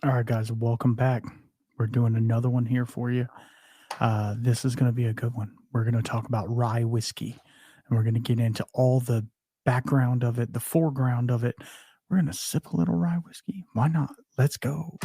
All right, guys, welcome back. We're doing another one here for you. This is going to be a good one. We're going to talk about rye whiskey, and we're going to get into all the background of it, the foreground of it. We're going to sip a little rye whiskey. Why not? Let's go.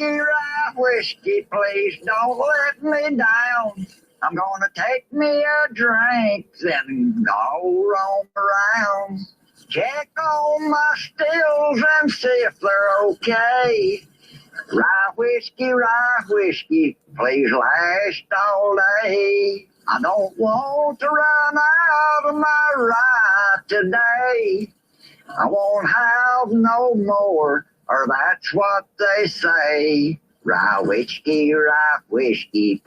Rye whiskey, please don't let me down. I'm gonna take me a drink, then go roam around. Check on my stills and see if they're okay. Rye whiskey, please last all day. I don't want to run out of my rye today. I won't have no more, or that's what they say. Rye whiskey,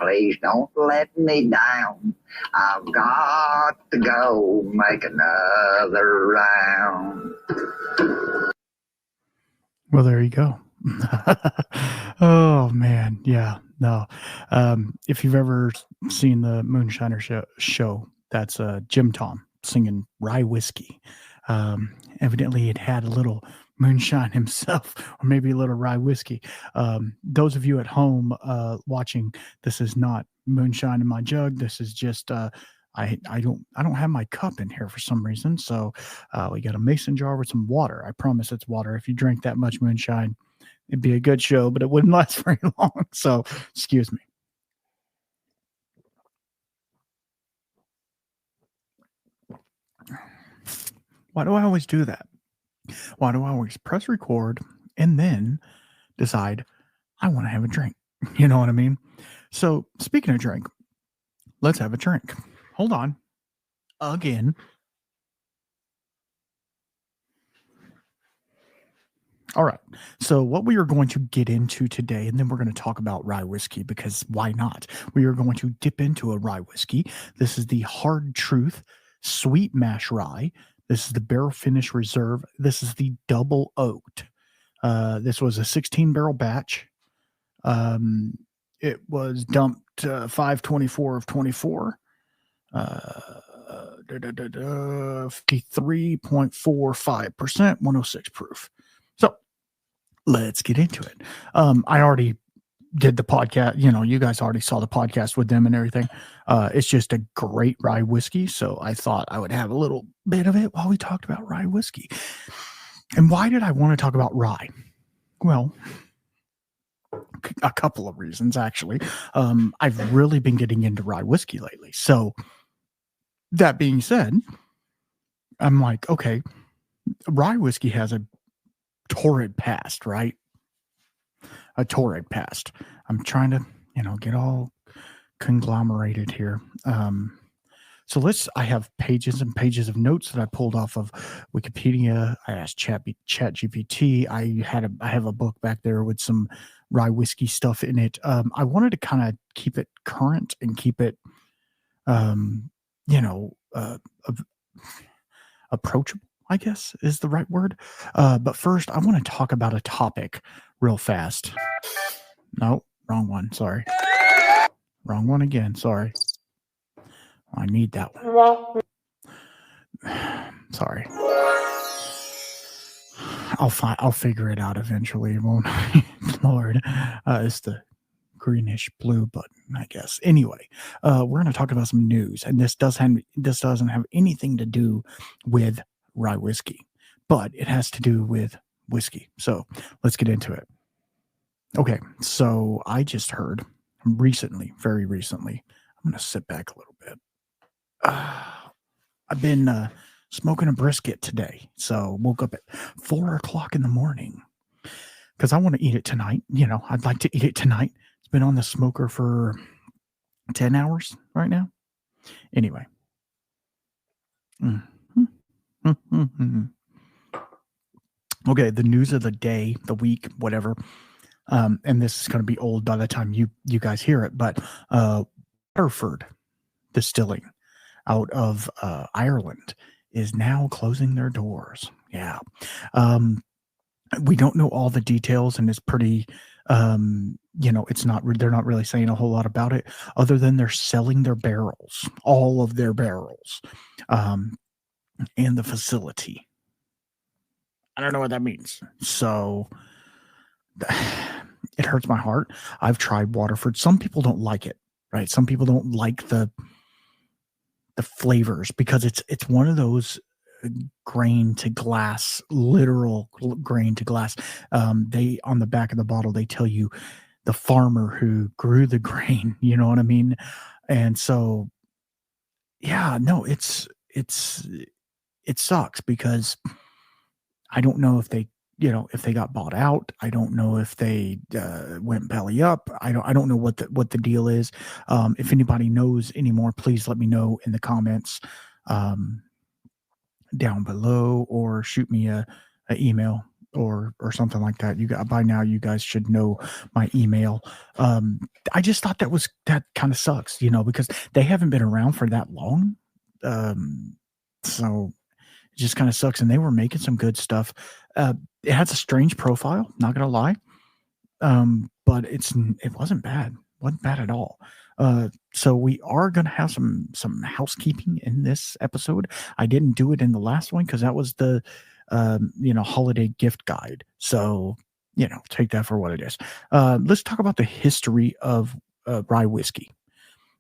please don't let me down. I've got to go make another round. Well, there you go. Oh, man. Yeah. No. If you've ever seen the Moonshiner show, that's Jim Tom singing Rye Whiskey. Evidently, it had a little moonshine himself, or maybe a little rye whiskey. Those of you at home watching, this is not moonshine in my jug. This is just I don't have my cup in here for some reason. So we got a mason jar with some water. I promise it's water. If you drink that much moonshine, it'd be a good show, but it wouldn't last very long. So excuse me. Why do I always do that? Why do I always press record and then decide I want to have a drink? You know what I mean? So speaking of drink, let's have a drink. Hold on. Again. All right. So what we are going to get into today, and then we're going to talk about rye whiskey, because why not? We are going to dip into a rye whiskey. This is the Hard Truth Sweet Mash Rye. This is the Barrel Finish Reserve. This is the Double Oaked. This was a 16-barrel batch. It was dumped 524 of 24. 53.45%, 106 proof. So let's get into it. I already did the podcast. You guys already saw the podcast with them and everything. It's just a great rye whiskey. So I thought I would have a little bit of it while we talked about rye whiskey. And why did I want to talk about rye? Well, a couple of reasons, actually. I've really been getting into rye whiskey lately. So that being said, I'm like, okay, rye whiskey has a torrid past, right? A torrid past. I'm trying to, get all conglomerated here. So I have pages and pages of notes that I pulled off of Wikipedia. I asked Chat GPT. I have a book back there with some rye whiskey stuff in it. I wanted to kind of keep it current and keep it, approachable, I guess is the right word. But first, I want to talk about a topic real fast. No, wrong one. Sorry. Wrong one again. Sorry. I need that one. Sorry. I'll figure it out eventually, won't I? Lord. It's the greenish blue button, I guess. Anyway, we're going to talk about some news, and this doesn't have anything to do with rye whiskey, but it has to do with whiskey. So let's get into it. Okay, so I just heard very recently, I'm going to sit back a little bit. I've been smoking a brisket today, so woke up at 4 o'clock in the morning because I want to eat it tonight. I'd like to eat it tonight. It's been on the smoker for 10 hours right now. Anyway. Okay, the news of the day, the week, whatever. And this is going to be old by the time you guys hear it, but Waterford Distilling out of Ireland is now closing their doors. Yeah. We don't know all the details, and it's pretty, it's not, they're not really saying a whole lot about it other than they're selling their barrels, all of their barrels, and the facility. I don't know what that means. So it hurts my heart. I've tried Waterford. Some people don't like it, right? Some people don't like the flavors because it's one of those grain to glass, literal grain to glass. They, on the back of the bottle, they tell you the farmer who grew the grain, you know what I mean? And so, yeah, no, it sucks because I don't know if they, if they got bought out. I don't know if they went belly up. I don't know what the deal is. If anybody knows anymore, please let me know in the comments down below, or shoot me a email or something like that. You got, by now you guys should know my email. I just thought that kind of sucks, because they haven't been around for that long. So it just kind of sucks. And they were making some good stuff. It has a strange profile, not gonna lie. But it wasn't bad. Wasn't bad at all. So we are going to have some housekeeping in this episode. I didn't do it in the last one because that was the, holiday gift guide. So, take that for what it is. Let's talk about the history of rye whiskey.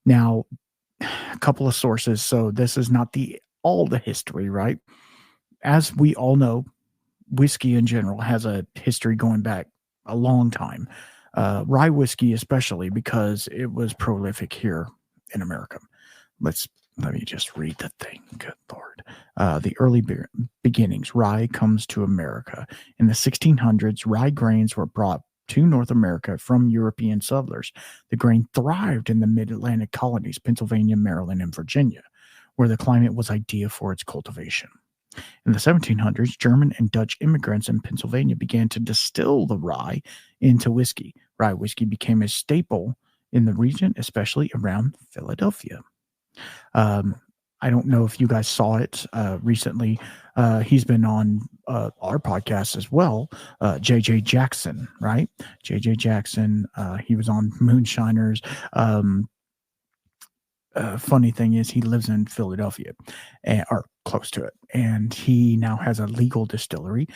Now, a couple of sources. So this is not all the history, right? As we all know, whiskey in general has a history going back a long time. Rye whiskey, especially because it was prolific here in America. Let me just read the thing. Good Lord. The early beginnings. Rye comes to America. In the 1600s, rye grains were brought to North America from European settlers. The grain thrived in the mid-Atlantic colonies, Pennsylvania, Maryland, and Virginia, where the climate was ideal for its cultivation. In the 1700s, German and Dutch immigrants in Pennsylvania began to distill the rye into whiskey. Rye whiskey became a staple in the region, especially around Philadelphia. I don't know if you guys saw it recently. He's been on our podcast as well. JJ Jackson, right? JJ Jackson. He was on Moonshiners. Funny thing is, he lives in Philadelphia, or close to it, and he now has a legal distillery.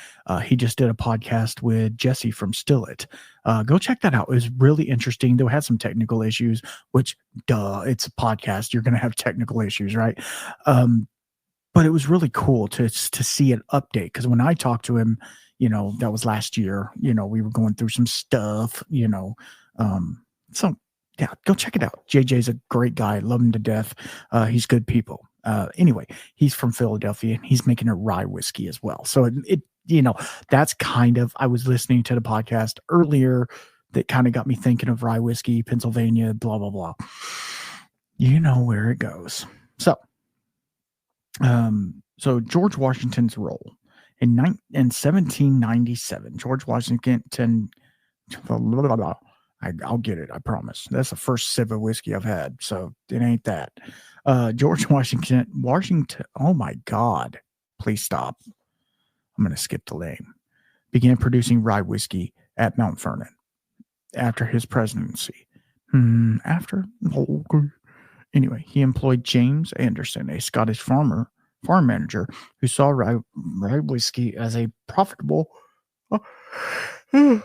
He just did a podcast with Jesse from Still It. Go check that out. It was really interesting. They had some technical issues, which, it's a podcast. You're going to have technical issues, right? But it was really cool to see an update, because when I talked to him, that was last year. We were going through some stuff. So. Yeah, go check it out. JJ's a great guy. Love him to death. He's good people. Anyway, he's from Philadelphia, and he's making a rye whiskey as well. So it that's kind of, I was listening to the podcast earlier that kind of got me thinking of rye whiskey, Pennsylvania, blah, blah, blah. You know where it goes. So George Washington's role in 1797, George Washington, blah, blah, blah, I'll get it. I promise. That's the first sip of whiskey I've had, so it ain't that. George Washington. Oh my God! Please stop. I'm going to skip the name. Began producing rye whiskey at Mount Vernon after his presidency. Anyway, he employed James Anderson, a Scottish farm manager, who saw rye whiskey as a profitable. I'm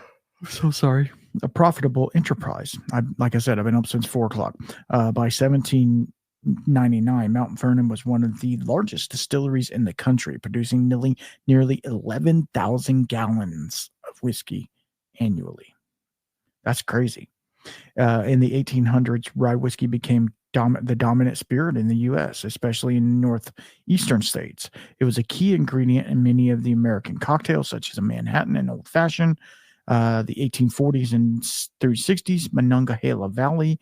so sorry. A profitable enterprise. Like I said, I've been up since 4:00. By 1799, Mount Vernon was one of the largest distilleries in the country, producing nearly 11,000 gallons of whiskey annually. That's crazy. In the 1800s, rye whiskey became the dominant spirit in the U.S., especially in northeastern states. It was a key ingredient in many of the American cocktails, such as a Manhattan and Old Fashioned. The 1840s and through 60s, Monongahela Valley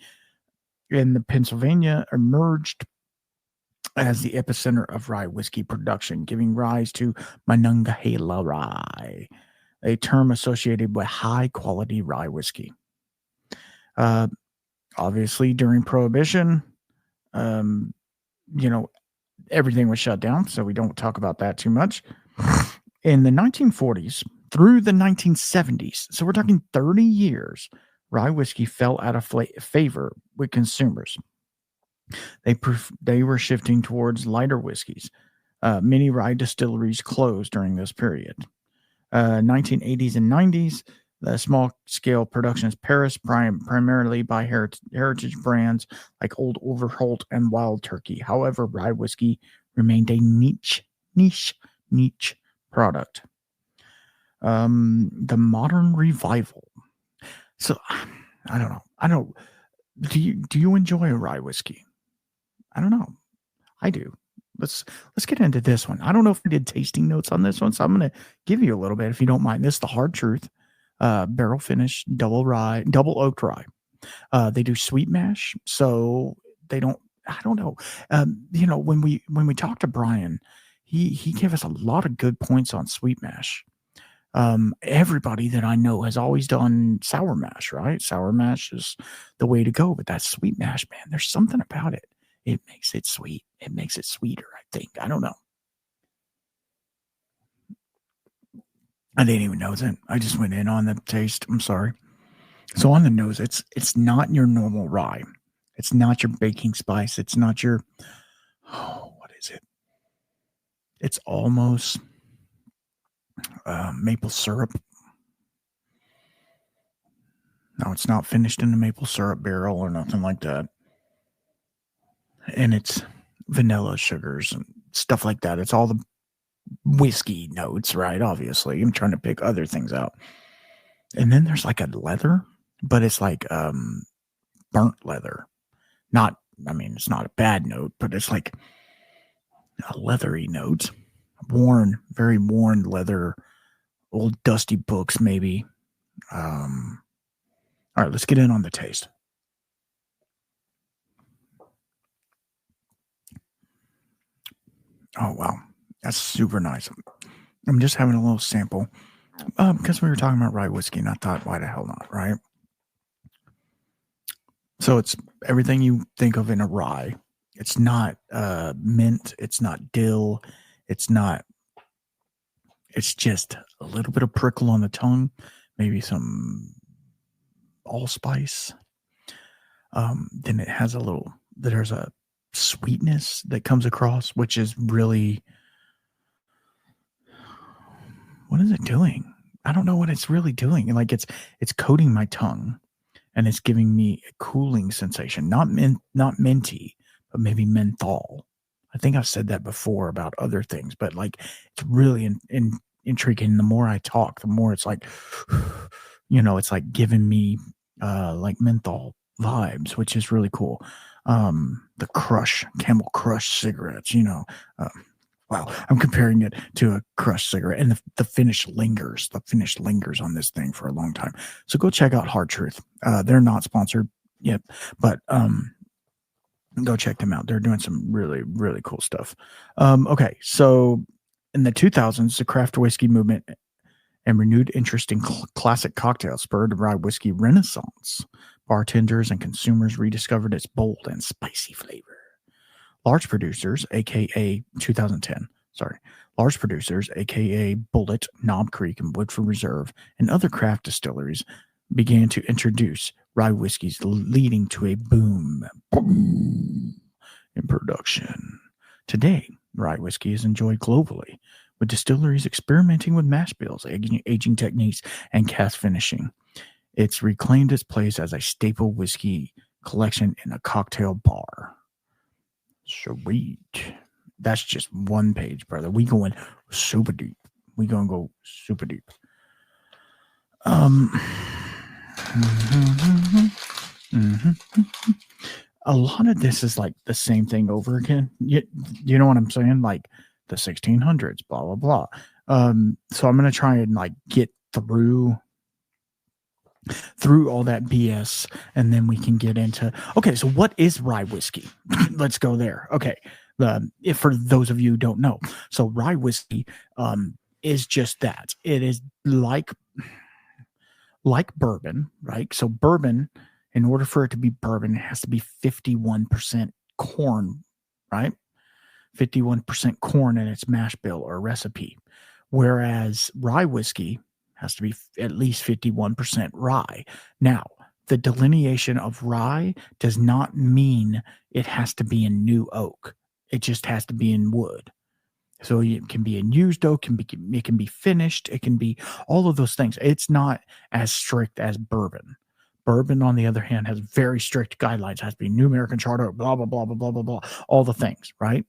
in the Pennsylvania emerged as the epicenter of rye whiskey production, giving rise to Monongahela rye, a term associated with high-quality rye whiskey. Obviously, during Prohibition, everything was shut down, so we don't talk about that too much. In the 1940s through the 1970s, so we're talking 30 years, rye whiskey fell out of favor with consumers. They were shifting towards lighter whiskeys. Many rye distilleries closed during this period. 1980s and 90s, the small-scale productions Paris, primarily by heritage brands like Old Overholt and Wild Turkey. However, rye whiskey remained a niche product. The modern revival. So, I don't know. Do you enjoy a rye whiskey? I don't know. I do. Let's get into this one. I don't know if we did tasting notes on this one, so I'm going to give you a little bit if you don't mind. This is the Hard Truth, barrel finish, double oaked rye. They do sweet mash, so they don't. I don't know. When we talked to Brian, he gave us a lot of good points on sweet mash. Everybody that I know has always done sour mash, right? Sour mash is the way to go, but that sweet mash, man, there's something about it. It makes it sweet. It makes it sweeter, I think. I don't know. I didn't even know that. I just went in on the taste. I'm sorry. So on the nose, it's not your normal rye. It's not your baking spice. It's not your, what is it? It's almost maple syrup. No, it's not finished in a maple syrup barrel or nothing like that. And it's vanilla sugars and stuff like that. It's all the whiskey notes, right? Obviously, I'm trying to pick other things out. And then there's like a leather, but it's like burnt leather. It's not a bad note, but it's like a leathery note. Very worn leather, old dusty books, maybe. All right, let's get in on the taste. Oh, wow. That's super nice. I'm just having a little sample because we were talking about rye whiskey, and I thought, why the hell not, right? So it's everything you think of in a rye. It's not mint. It's not dill. It's just a little bit of prickle on the tongue, maybe some allspice. Then it has there's a sweetness that comes across, which is really, what is it doing? I don't know what it's really doing. Like it's coating my tongue and it's giving me a cooling sensation, not minty, but maybe menthol. I think I've said that before about other things, but like it's really intriguing. The more I talk, the more it's like, it's like giving me like menthol vibes, which is really cool. The Camel Crush cigarettes, wow, I'm comparing it to a Crush cigarette, and the finish lingers. The finish lingers on this thing for a long time. So go check out Hard Truth. They're not sponsored yet, but go check them out. They're doing some really, really cool stuff. Okay, so in the 2000s, the craft whiskey movement and renewed interest in classic cocktails spurred a rye whiskey renaissance. Bartenders and consumers rediscovered its bold and spicy flavor. Large producers, aka Bullet, Knob Creek, and Woodford Reserve, and other craft distilleries began to introduce rye whiskeys, leading to a boom in production. Today, rye whiskey is enjoyed globally, with distilleries experimenting with mash bills, aging techniques, and cask finishing. It's reclaimed its place as a staple whiskey collection in a cocktail bar. Sweet. That's just one page, brother. We going super deep. We gonna go super deep. A lot of this is like the same thing over again. You know what I'm saying? Like the 1600s, blah blah blah. So I'm gonna try and like get through all that BS, and then we can get into, okay, so what is rye whiskey? Let's go there. Okay, If for those of you who don't know, so rye whiskey is just that. It is like bourbon, right? So bourbon, in order for it to be bourbon, it has to be 51% corn, right? 51% corn in its mash bill or recipe, whereas rye whiskey has to be at least 51% rye. Now, the delineation of rye does not mean it has to be in new oak. It just has to be in wood. So it can be in used oak, it can be finished, it can be all of those things. It's not as strict as bourbon. Bourbon, on the other hand, has very strict guidelines. It has to be New American charred oak, blah, blah, blah, blah, blah, blah, blah, all the things, right?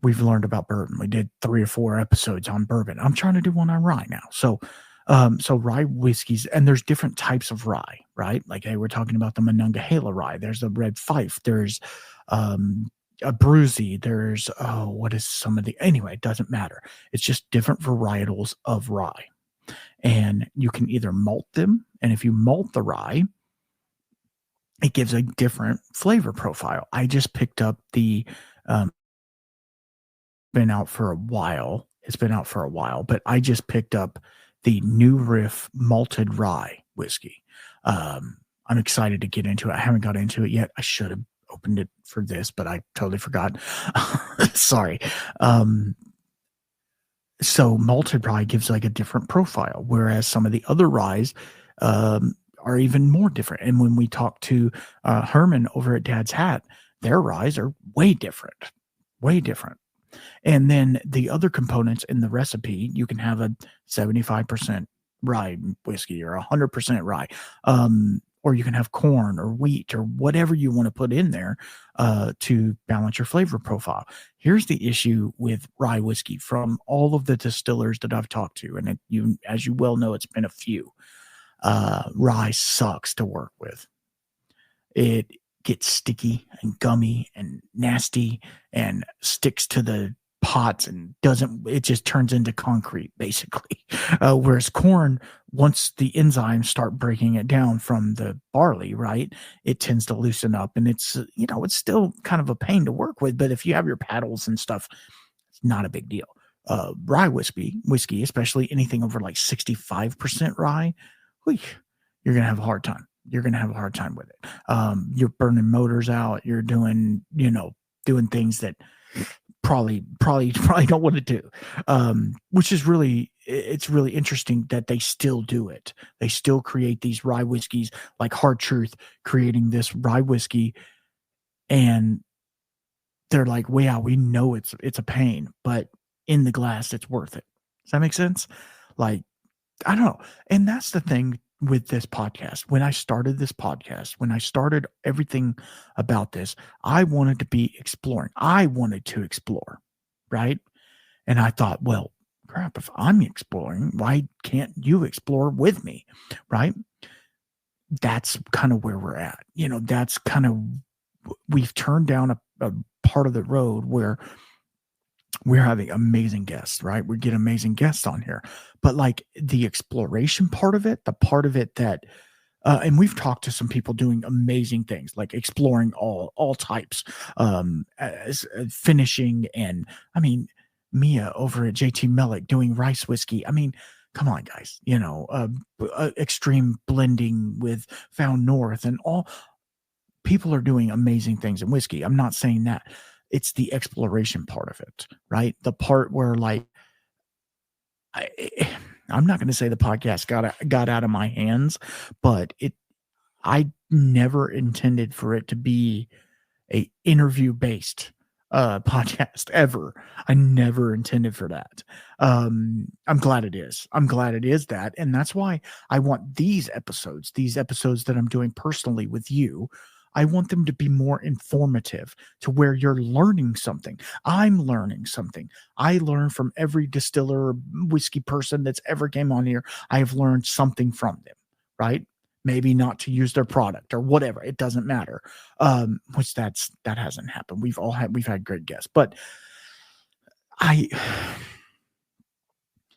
We've learned about bourbon. We did 3 or 4 episodes on bourbon. I'm trying to do one on rye now. So rye whiskeys, and there's different types of rye, right? Like, hey, we're talking about the Monongahela rye. There's the Red Fife. There's a Bruzy. There's, what is some of the, anyway, it doesn't matter. It's just different varietals of rye. And you can either malt them. And if you malt the rye, it gives a different flavor profile. I just picked up the, been out for a while. It's been out for a while, but I just picked up the New Riff malted rye whiskey. I'm excited to get into it. I haven't got into it yet. I should have opened it for this, but I totally forgot. Sorry. So malted rye gives like a different profile, whereas some of the other ryes are even more different. And when we talk to Herman over at Dad's Hat, their ryes are way different. And then the other components in the recipe, you can have a 75% rye whiskey or 100% rye, or you can have corn or wheat or whatever you want to put in there to balance your flavor profile. Here's the issue with rye whiskey from all of the distillers that I've talked to, and as you well know, it's been a few. Rye sucks to work with. It gets sticky and gummy and nasty and sticks to the pots and it just turns into concrete basically. Whereas corn, once the enzymes start breaking it down from the barley, right, it tends to loosen up, and it's still kind of a pain to work with, but if you have your paddles and stuff, it's not a big deal. Rye whiskey, especially anything over like 65% rye, you're going to have a hard time. You're going to have a hard time with it. You're burning motors out. You're doing things that probably don't want to do, which is it's really interesting that they still do it. They still create these rye whiskeys, like Hard Truth creating this rye whiskey, and they're like, wow, we know it's a pain, but in the glass, it's worth it. Does that make sense? Like, I don't know. And that's the thing with this podcast. When I started this podcast, when I started everything about this, I wanted to be exploring. I wanted to explore, right? And I thought, well, crap, if I'm exploring, why can't you explore with me, right? That's kind of where we're at. That's kind of, we've turned down a part of the road where we're having amazing guests, right? We get amazing guests on here, but like the exploration part of it, the part of it that, and we've talked to some people doing amazing things, like exploring all types, as finishing. And I mean, Mia over at JT Mellick doing rice whiskey. I mean, come on, guys, extreme blending with Found North, and all people are doing amazing things in whiskey. I'm not saying that. It's the exploration part of it, right? The part where, like, I'm not going to say the podcast got out of my hands, but I never intended for it to be a interview based podcast ever. I never intended for that. I'm glad it is. I'm glad it is that, and that's why I want these episodes that I'm doing personally with you. I want them to be more informative, to where you're learning something. I'm learning something. I learn from every distiller or whiskey person that's ever came on here. I have learned something from them, right? Maybe not to use their product or whatever. It doesn't matter. Which that hasn't happened. We've had great guests, but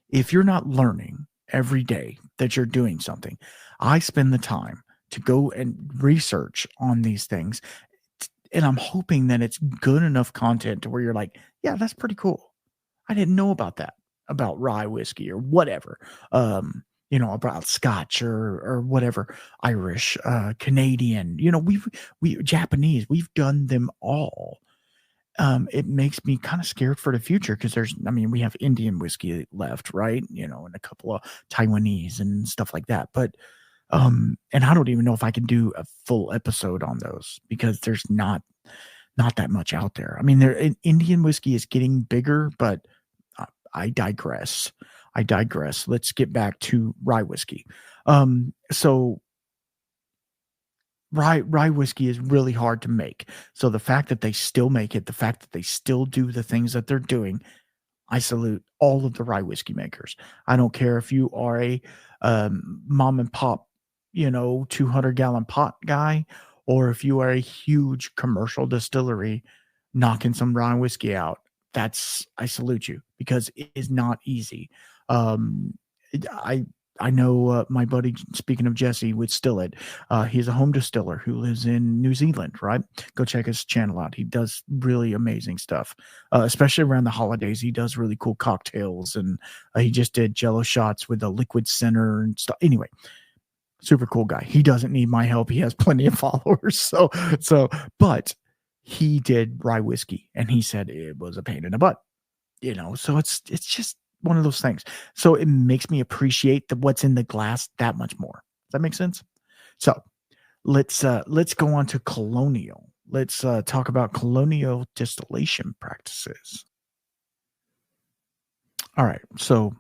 if you're not learning every day that you're doing something, I spend the time to go and research on these things And I'm hoping that it's good enough content to where you're like, yeah, that's pretty cool. I didn't know about that, about rye whiskey or whatever. About Scotch or whatever, Irish, Canadian, we Japanese, we've done them all. It makes me kind of scared for the future because we have Indian whiskey left, right? And a couple of Taiwanese and stuff like that. But, and I don't even know if I can do a full episode on those because there's not that much out there. I mean, Indian whiskey is getting bigger, but I digress. Let's get back to rye whiskey. So rye whiskey is really hard to make. So the fact that they still make it, the fact that they still do the things that they're doing, I salute all of the rye whiskey makers. I don't care if you are a mom and pop, 200-gallon pot guy, or if you are a huge commercial distillery knocking some rye whiskey out. I salute you because it is not easy. I know my buddy, speaking of Jesse with Stilled, he's a home distiller who lives in New Zealand, right? Go check his channel out. He does really amazing stuff, especially around the holidays. He does really cool cocktails, and he just did Jello shots with a liquid center and stuff. Anyway, super cool guy. He doesn't need my help. He has plenty of followers. But he did rye whiskey, and he said it was a pain in the butt, so it's just one of those things. So it makes me appreciate what's in the glass that much more. Does that make sense? So let's go on to colonial. Let's talk about colonial distillation practices. All right. So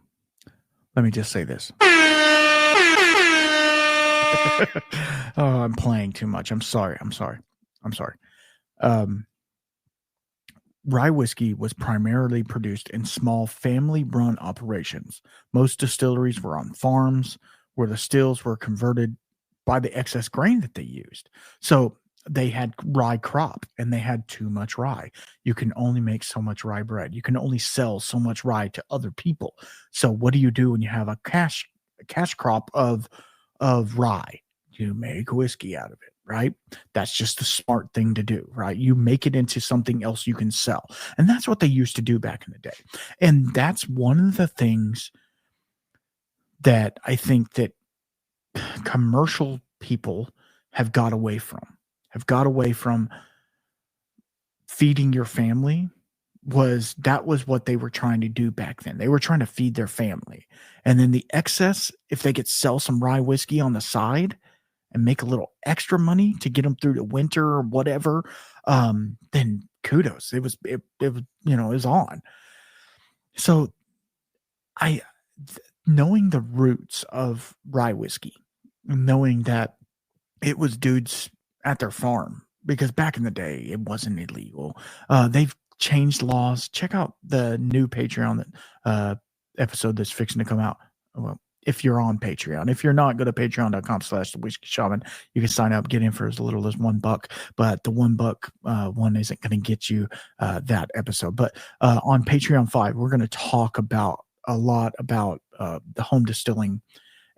let me just say this. Oh, I'm playing too much. I'm sorry. Rye whiskey was primarily produced in small family-run operations. Most distilleries were on farms where the stills were converted by the excess grain that they used. So they had rye crop and they had too much rye. You can only make so much rye bread. You can only sell so much rye to other people. So what do you do when you have a cash crop of rye? You make whiskey out of it, right? That's just the smart thing to do, right? You make it into something else you can sell. And that's what they used to do back in the day. And that's one of the things that I think that commercial people have got away from feeding your family. That was what they were trying to do back then. They were trying to feed their family. And then the excess, if they could sell some rye whiskey on the side and make a little extra money to get them through the winter or whatever, then kudos. It was on. So knowing the roots of rye whiskey, knowing that it was dudes at their farm, because back in the day it wasn't illegal. They've changed laws. Check out the new Patreon episode that's fixing to come out. Well, if you're on Patreon. If you're not, go to patreon.com/thewhiskeyshaman. You can sign up, get in for as little as $1, but the $1 one isn't going to get you that episode. But on Patreon 5, we're going to talk a lot about the home distilling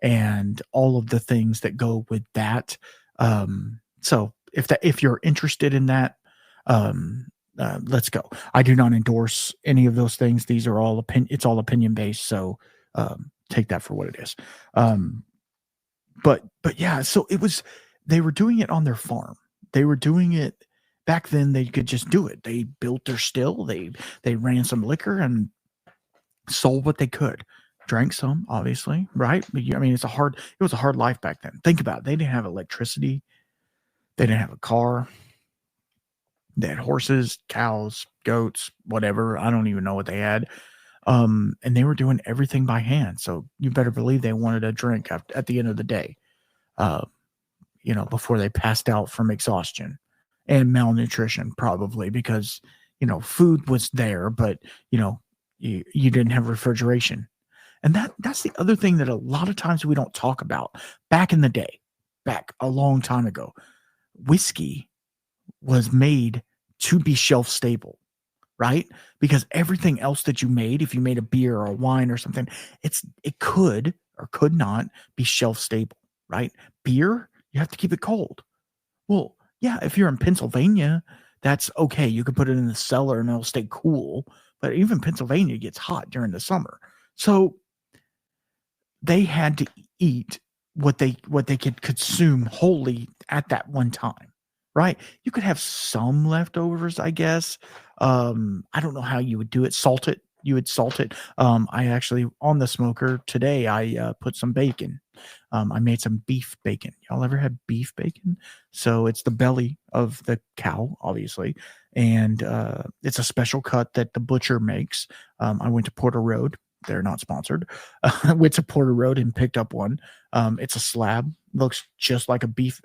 and all of the things that go with that. So if you're interested in that, let's go. I do not endorse any of those things. These are all it's all opinion based. So take that for what it is. But yeah, so they were doing it on their farm. They were doing it back then. They could just do it. They built their still. They ran some liquor and sold what they could. Drank some, obviously, right? But it was a hard life back then. Think about it. They didn't have electricity. They didn't have a car. They had horses, cows, goats, whatever. I don't even know what they had. And they were doing everything by hand. So you better believe they wanted a drink at the end of the day, before they passed out from exhaustion and malnutrition, probably because, food was there, but, you didn't have refrigeration. And that's the other thing that a lot of times we don't talk about. Back in the day, back a long time ago, whiskey was made to be shelf stable, right? Because everything else that you made, if you made a beer or a wine or something, it could or could not be shelf stable, right? Beer, you have to keep it cold. Well, yeah, if you're in Pennsylvania That's okay. You can put it in the cellar and it'll stay cool. But even Pennsylvania gets hot during the summer. So they had to eat what they could consume wholly at that one time, right? You could have some leftovers, I guess. I don't know how you would do it. Salt it. You would salt it. I actually, on the smoker today, I put some bacon. I made some beef bacon. Y'all ever had beef bacon? So it's the belly of the cow, obviously, and it's a special cut that the butcher makes. I went to Porter Road. They're not sponsored. I went to Porter Road and picked up one. It's a slab. Looks just like a beef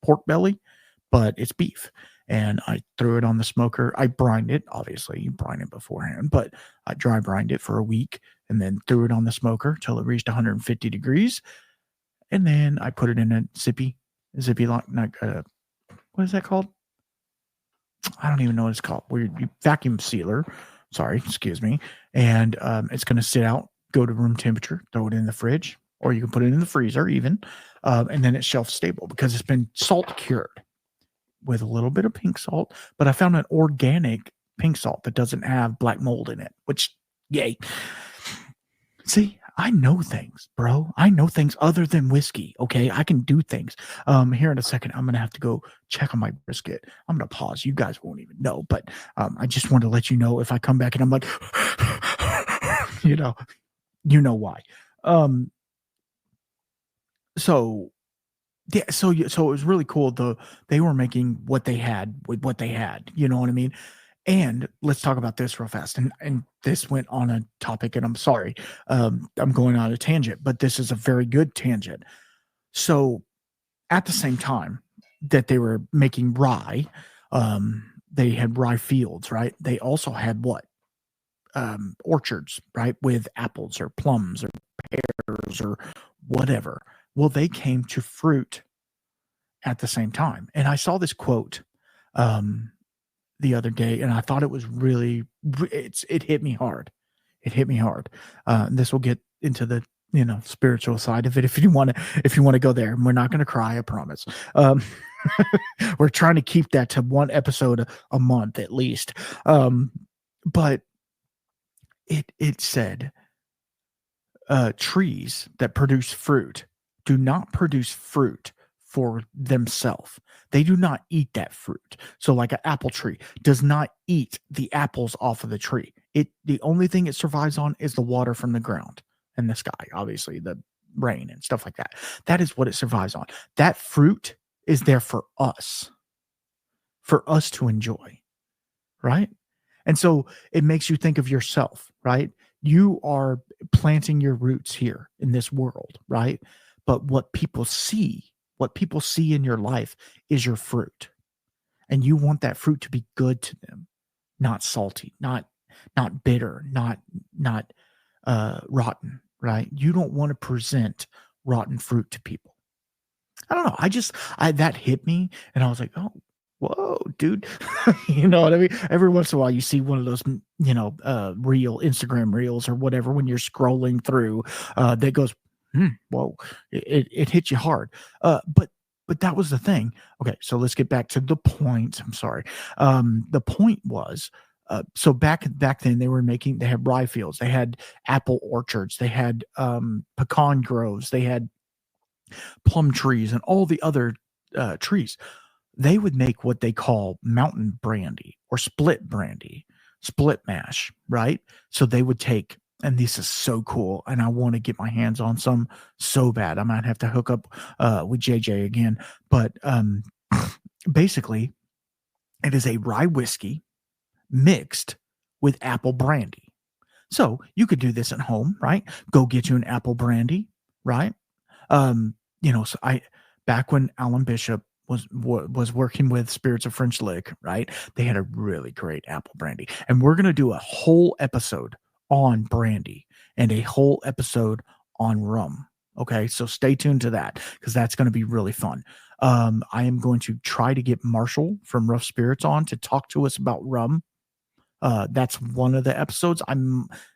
pork belly, but it's beef. And I threw it on the smoker. I brined it. Obviously, you brine it beforehand, but I dry brined it for a week and then threw it on the smoker till it reached 150 degrees. And then I put it in a zippy lock. What is that called? I don't even know what it's called. Where you vacuum sealer. Sorry, excuse me. And it's going to sit out, go to room temperature, throw it in the fridge, or you can put it in the freezer even. And then it's shelf stable because it's been salt cured with a little bit of pink salt. But I found an organic pink salt that doesn't have black mold in it, which, yay. See, I know things, bro. I know things other than whiskey. Okay. I can do things. Here in a second, I'm going to have to go check on my brisket. I'm going to pause. You guys won't even know, but I just want to let you know if I come back and I'm like, you know why. So yeah, so it was really cool. They were making what they had with what they had. You know what I mean? And let's talk about this real fast. And this went on a topic, and I'm sorry, I'm going on a tangent, but this is a very good tangent. So at the same time that they were making rye, they had rye fields, right? They also had what? Orchards, right? With apples or plums or pears or whatever. Well, they came to fruit at the same time. And I saw this quote the other day, and I thought it was really, it hit me hard. It hit me hard. This will get into the spiritual side of it if you want to go there. And we're not going to cry, I promise. We're trying to keep that to one episode a month at least. But it said trees that produce fruit do not produce fruit for themselves. They do not eat that fruit. So like an apple tree does not eat the apples off of the tree. The only thing it survives on is the water from the ground and the sky, obviously the rain and stuff like that. That is what it survives on. That fruit is there for us to enjoy, right? And so it makes you think of yourself, right? You are planting your roots here in this world, right? But what people see in your life is your fruit. And you want that fruit to be good to them, not salty, not bitter, not rotten, right? You don't want to present rotten fruit to people. I don't know. That hit me and I was like, oh, whoa, dude. You know what I mean? Every once in a while you see one of those, real Instagram reels or whatever, when you're scrolling through, that goes, whoa, it hit you hard. But that was the thing. Okay. So let's get back to the point. I'm sorry. The point was, so back then they had rye fields, they had apple orchards, they had, pecan groves, they had plum trees and all the other, trees. They would make what they call mountain brandy or split mash, right? So they would take, and this is so cool, and I want to get my hands on some so bad. I might have to hook up with JJ again, but basically it is a rye whiskey mixed with apple brandy. So you could do this at home, right? Go get you an apple brandy, right? So back when Alan Bishop was working with Spirits of French Lick, right? They had a really great apple brandy. And we're going to do a whole episode on brandy and a whole episode on rum. Okay. So stay tuned to that because that's going to be really fun. I am going to try to get Marshall from Rough Spirits on to talk to us about rum. That's one of the episodes.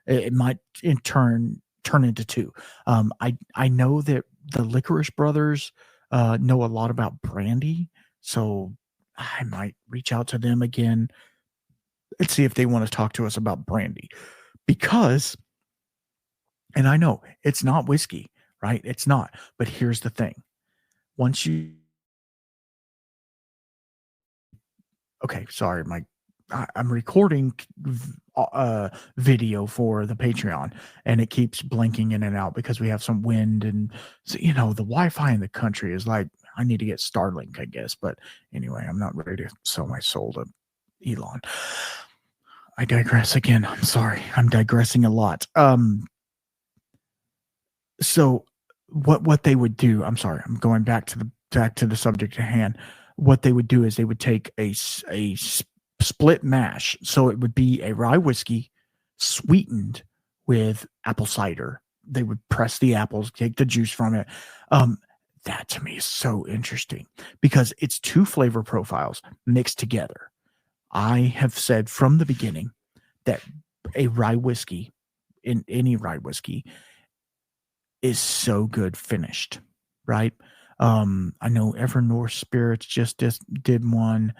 It might in turn into two. I know that the Licorice Brothers know a lot about brandy, so I might reach out to them again and see if they want to talk to us about brandy. Because, and I know it's not whiskey, right? It's not. But here's the thing. Once you, okay, sorry, I'm recording video for the Patreon, and it keeps blinking in and out because we have some wind, and so, the Wi-Fi in the country is like, I need to get Starlink, I guess. But anyway, I'm not ready to sell my soul to Elon. I digress again. I'm sorry. I'm digressing a lot. So what they would do, I'm sorry, I'm going back to the subject at hand. What they would do is they would take a split mash. So it would be a rye whiskey sweetened with apple cider. They would press the apples, take the juice from it. That to me is so interesting because it's two flavor profiles mixed together. I have said from the beginning that a rye whiskey, in any rye whiskey, is so good finished, right? I know Evernorth Spirits just did one.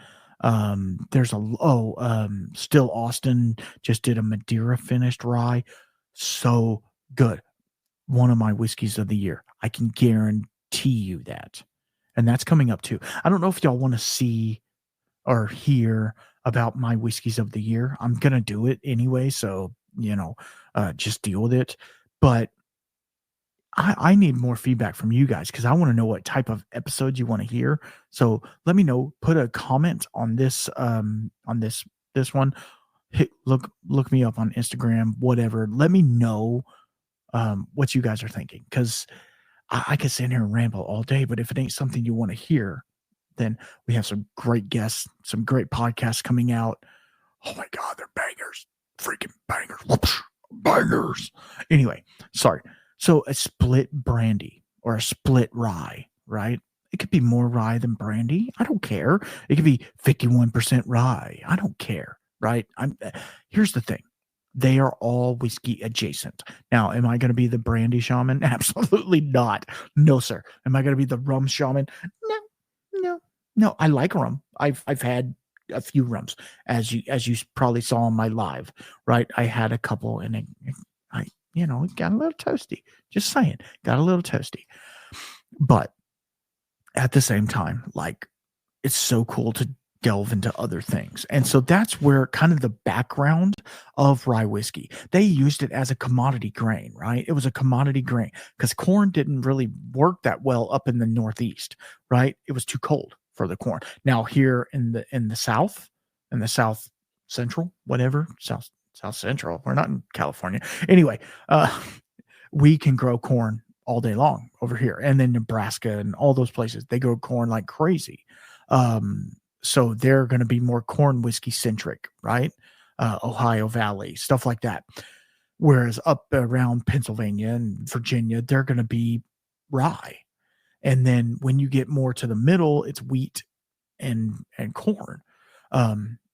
There's Still Austin just did a Madeira finished rye. So good. One of my whiskeys of the year. I can guarantee you that. And that's coming up too. I don't know if y'all want to see or hear about my whiskeys of the year. I'm going to do it anyway. So, just deal with it. But I need more feedback from you guys because I want to know what type of episodes you want to hear. So let me know. Put a comment on this this one. Look me up on Instagram, whatever. Let me know what you guys are thinking because I could sit here and ramble all day. But if it ain't something you want to hear, then we have some great guests, some great podcasts coming out. Oh my God, they're bangers, freaking bangers, bangers. Anyway, sorry. So a split brandy or a split rye, right? It could be more rye than brandy. I don't care. It could be 51% rye. I don't care, right? Here's the thing. They are all whiskey adjacent. Now, am I going to be the brandy shaman? Absolutely not. No, sir. Am I going to be the rum shaman? No. I like rum. I've had a few rums, as you probably saw on my live, right? I had a couple, and it got a little toasty. Just saying, got a little toasty. But at the same time, like, it's so cool to delve into other things. And so that's where kind of the background of rye whiskey. They used it as a commodity grain, right? It was a commodity grain because corn didn't really work that well up in the Northeast, right? It was too cold for the corn. Now here in the South, in the South Central, whatever, South Central, we're not in California. Anyway, we can grow corn all day long over here. And then Nebraska and all those places, they grow corn like crazy. So they're going to be more corn whiskey centric, right? Ohio Valley, stuff like that. Whereas up around Pennsylvania and Virginia, they're going to be rye. And then when you get more to the middle, it's wheat and corn.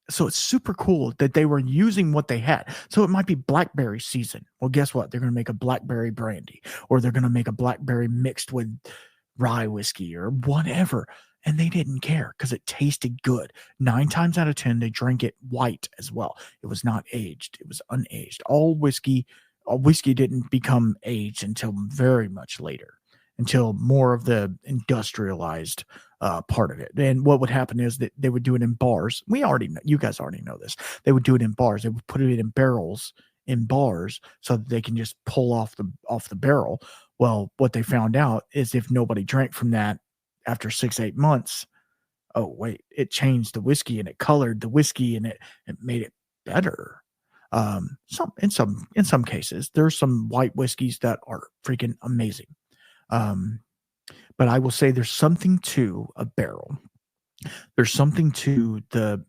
So it's super cool that they were using what they had. So it might be blackberry season. Well, guess what? They're going to make a blackberry brandy, or they're going to make a blackberry mixed with rye whiskey or whatever. And they didn't care because it tasted good. 9 times out of 10, they drank it white as well. It was not aged. It was unaged. All whiskey didn't become aged until very much later, until more of the industrialized part of it. And what would happen is that they would do it in bars. You guys already know this. They would do it in bars. They would put it in barrels in bars so that they can just pull off the barrel. Well, what they found out is if nobody drank from that after 6-8 months, oh wait, it changed the whiskey and it colored the whiskey and it made it better. In some cases, there's some white whiskeys that are freaking amazing. But I will say there's something to a barrel. There's something to the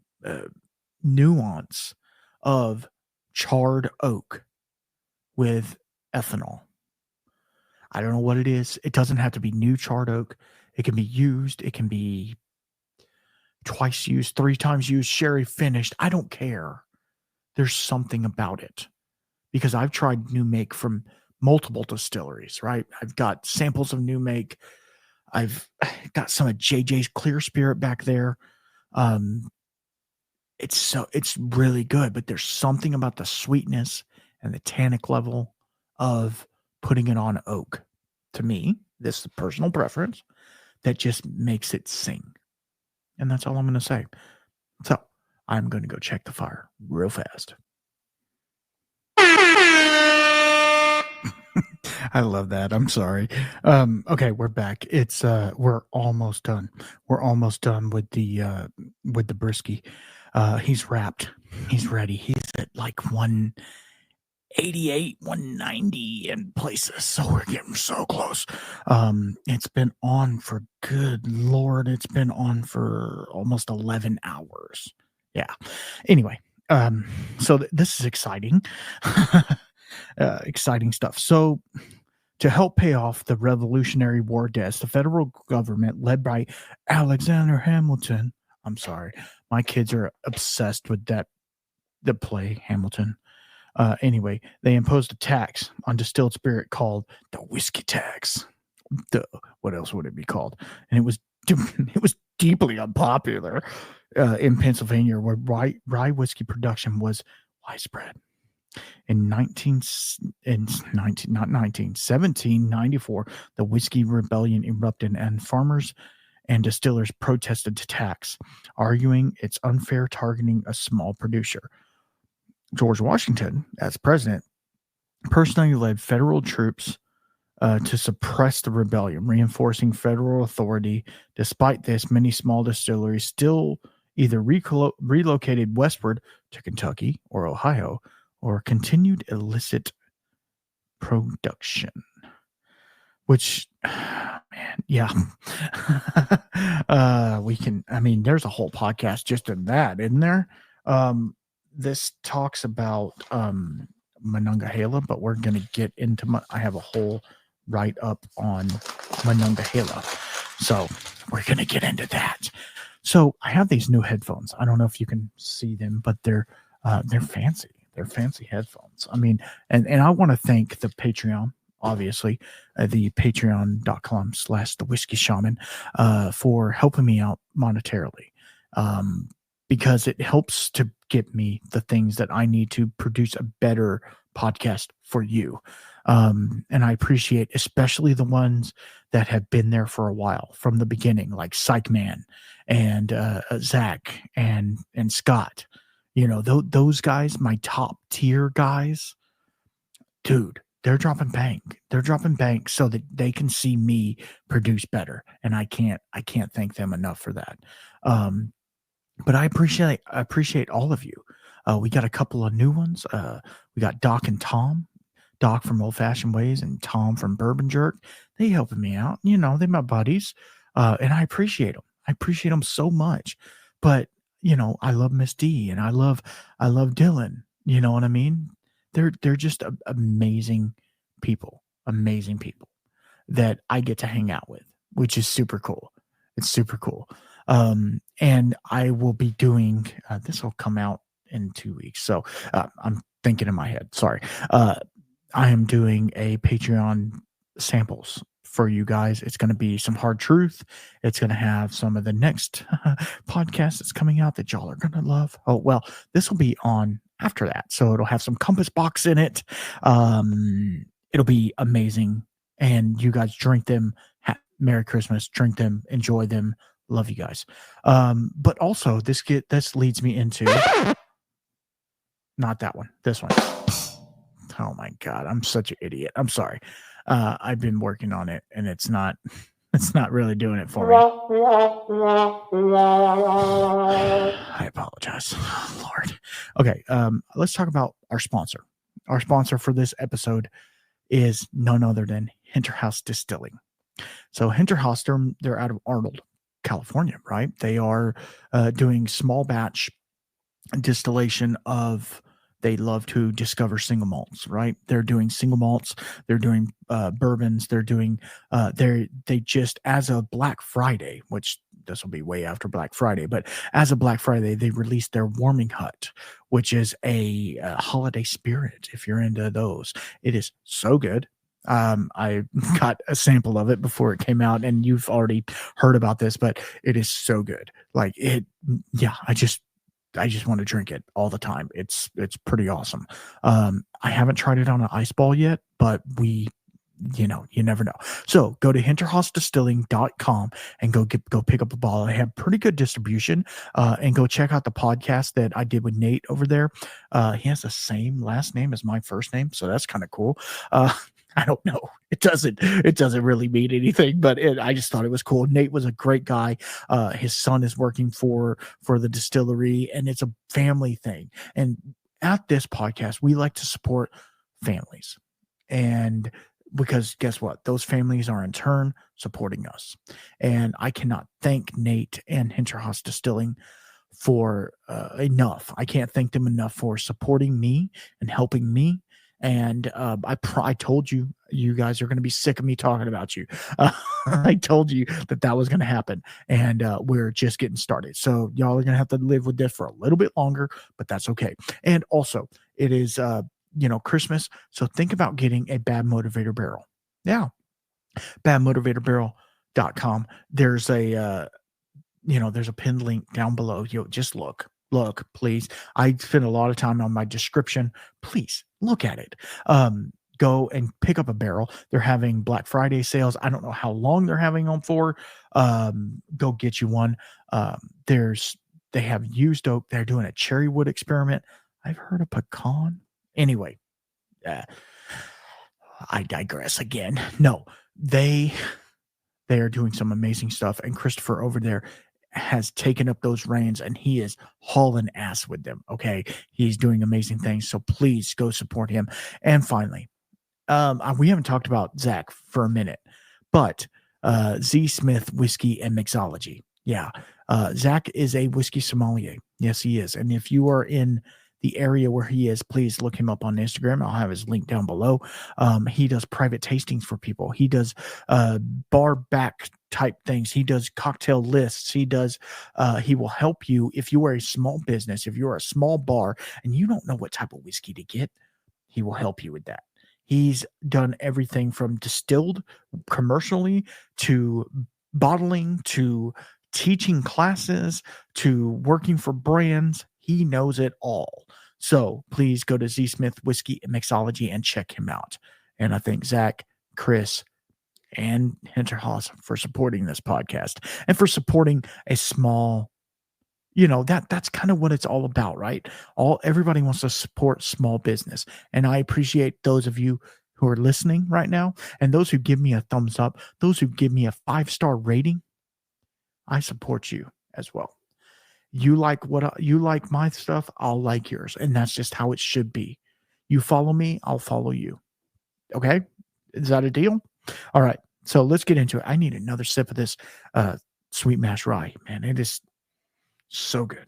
nuance of charred oak with ethanol. I don't know what it is. It doesn't have to be new charred oak. It can be used. It can be twice used, 3 times used, sherry finished. I don't care. There's something about it because I've tried new make from multiple distilleries, right? I've got samples of new make. I've got some of JJ's Clear Spirit back there. It's really good, but there's something about the sweetness and the tannic level of putting it on oak. To me, this is a personal preference that just makes it sing. And that's all I'm going to say. So I'm going to go check the fire real fast. I love that. I'm sorry. Okay, we're back. It's we're almost done. We're almost done with the brisky. He's wrapped. He's ready. He's at like 188, 190 in places. So we're getting so close. It's been on for, good Lord, it's been on for almost 11 hours. Yeah. Anyway, so this is exciting. Exciting stuff. So to help pay off the Revolutionary War debts, the federal government, led by Alexander Hamilton, I'm sorry, my kids are obsessed with the play Hamilton. Anyway, they imposed a tax on distilled spirit called the whiskey tax. What else would it be called? And it was deeply unpopular in Pennsylvania, where rye whiskey production was widespread. In 1794, the Whiskey Rebellion erupted, and farmers and distillers protested the tax, arguing it's unfair targeting a small producer. George Washington, as president, personally led federal troops to suppress the rebellion, reinforcing federal authority. Despite this, many small distilleries still either relocated westward to Kentucky or Ohio, or continued illicit production, which, man, yeah. There's a whole podcast just in that, isn't there? This talks about Monongahela, but we're going to get into I have a whole write-up on Monongahela. So we're going to get into that. So I have these new headphones. I don't know if you can see them, but they're fancy. They're fancy headphones. I mean, and I want to thank the Patreon, obviously, the patreon.com/the whiskey shaman, for helping me out monetarily, because it helps to get me the things that I need to produce a better podcast for you. And I appreciate especially the ones that have been there for a while from the beginning, like Psych Man and Zach and Scott. You know, those guys, my top tier guys, dude, they're dropping bank. They're dropping bank so that they can see me produce better. And I can't thank them enough for that. But I appreciate all of you. We got a couple of new ones. We got Doc and Tom. Doc from Old Fashioned Ways and Tom from Bourbon Jerk. They helping me out. You know, they're my buddies. And I appreciate them. I appreciate them so much. But you know, I love Miss D and I love Dylan. You know what I mean? They're just amazing people that I get to hang out with, which is super cool. It's super cool. And I will be doing, this will come out in 2 weeks. So I'm thinking in my head, sorry. I am doing a Patreon samples for you guys. It's going to be some hard truth. It's going to have some of the next podcast that's coming out that y'all are going to love. Oh, well, this will be on after that. So it'll have some compass box in it. It'll be amazing. And you guys drink them. Merry Christmas. Drink them. Enjoy them. Love you guys. But also this leads me into not that one, this one. Oh my God. I'm such an idiot. I'm sorry. I've been working on it and it's not really doing it for me. I apologize. Oh, Lord. Okay. Let's talk about our sponsor. Our sponsor for this episode is none other than Hinterhouse Distilling. So Hinterhouse, they're out of Arnold, California, right? They are doing small batch distillation of, they love to discover single malts, right? They're doing single malts. They're doing bourbons. They're doing, they just, as of Black Friday, which this will be way after Black Friday, but as of Black Friday, they released their Warming Hut, which is a holiday spirit. If you're into those, it is so good. I got a sample of it before it came out, and you've already heard about this, but it is so good. Like it, yeah, I just want to drink it all the time. It's pretty awesome. I haven't tried it on an ice ball yet, but you never know. So go to hinterhofdistilling.com and go pick up a bottle. They have pretty good distribution, and go check out the podcast that I did with Nate over there. He has the same last name as my first name, so that's kind of cool. I don't know. It doesn't really mean anything, but I just thought it was cool. Nate was a great guy. His son is working for the distillery, and it's a family thing. And at this podcast, we like to support families, and because guess what? Those families are in turn supporting us. And I cannot thank Nate and Hinterhouse Distilling for enough. I can't thank them enough for supporting me and helping me. And I told you guys are going to be sick of me talking about you. I told you that was going to happen, and we're just getting started. So y'all are going to have to live with this for a little bit longer, but that's okay. And also, it is Christmas, so think about getting a Bad Motivator barrel. Yeah, badmotivatorbarrel.com. There's a there's a pinned link down below. Just look, please. I spend a lot of time on my description. Please look at it. Go and pick up a barrel. They're having Black Friday sales. I don't know how long they're having them for. Go get you one. They have used oak. They're doing a cherry wood experiment. I've heard of pecan. Anyway, I digress again. No, they are doing some amazing stuff, and Christopher over there has taken up those reins, and he is hauling ass with them. Okay, he's doing amazing things, so please go support him. And finally, we haven't talked about Zach for a minute, but Z Smith Whiskey and Mixology. Yeah, Zach is a whiskey sommelier. Yes, he is. And if you are in the area where he is, please look him up on Instagram. I'll have his link down below. He does private tastings for people. He does bar back type things. He does cocktail lists. He will help you if you are a small business, if you're a small bar and you don't know what type of whiskey to get, he will help you with that. He's done everything from distilled commercially to bottling to teaching classes to working for brands. He knows it all. So please go to Z Smith Whiskey and Mixology and check him out. And I thank Zach, Chris, and Hinterhoff for supporting this podcast and for supporting a small, that's kind of what it's all about, right? Everybody wants to support small business. And I appreciate those of you who are listening right now and those who give me a thumbs up, those who give me a 5-star rating. I support you as well. You like my stuff, I'll like yours. And that's just how it should be. You follow me, I'll follow you. Okay? Is that a deal? All right. So let's get into it. I need another sip of this sweet mash rye. Man, it is so good.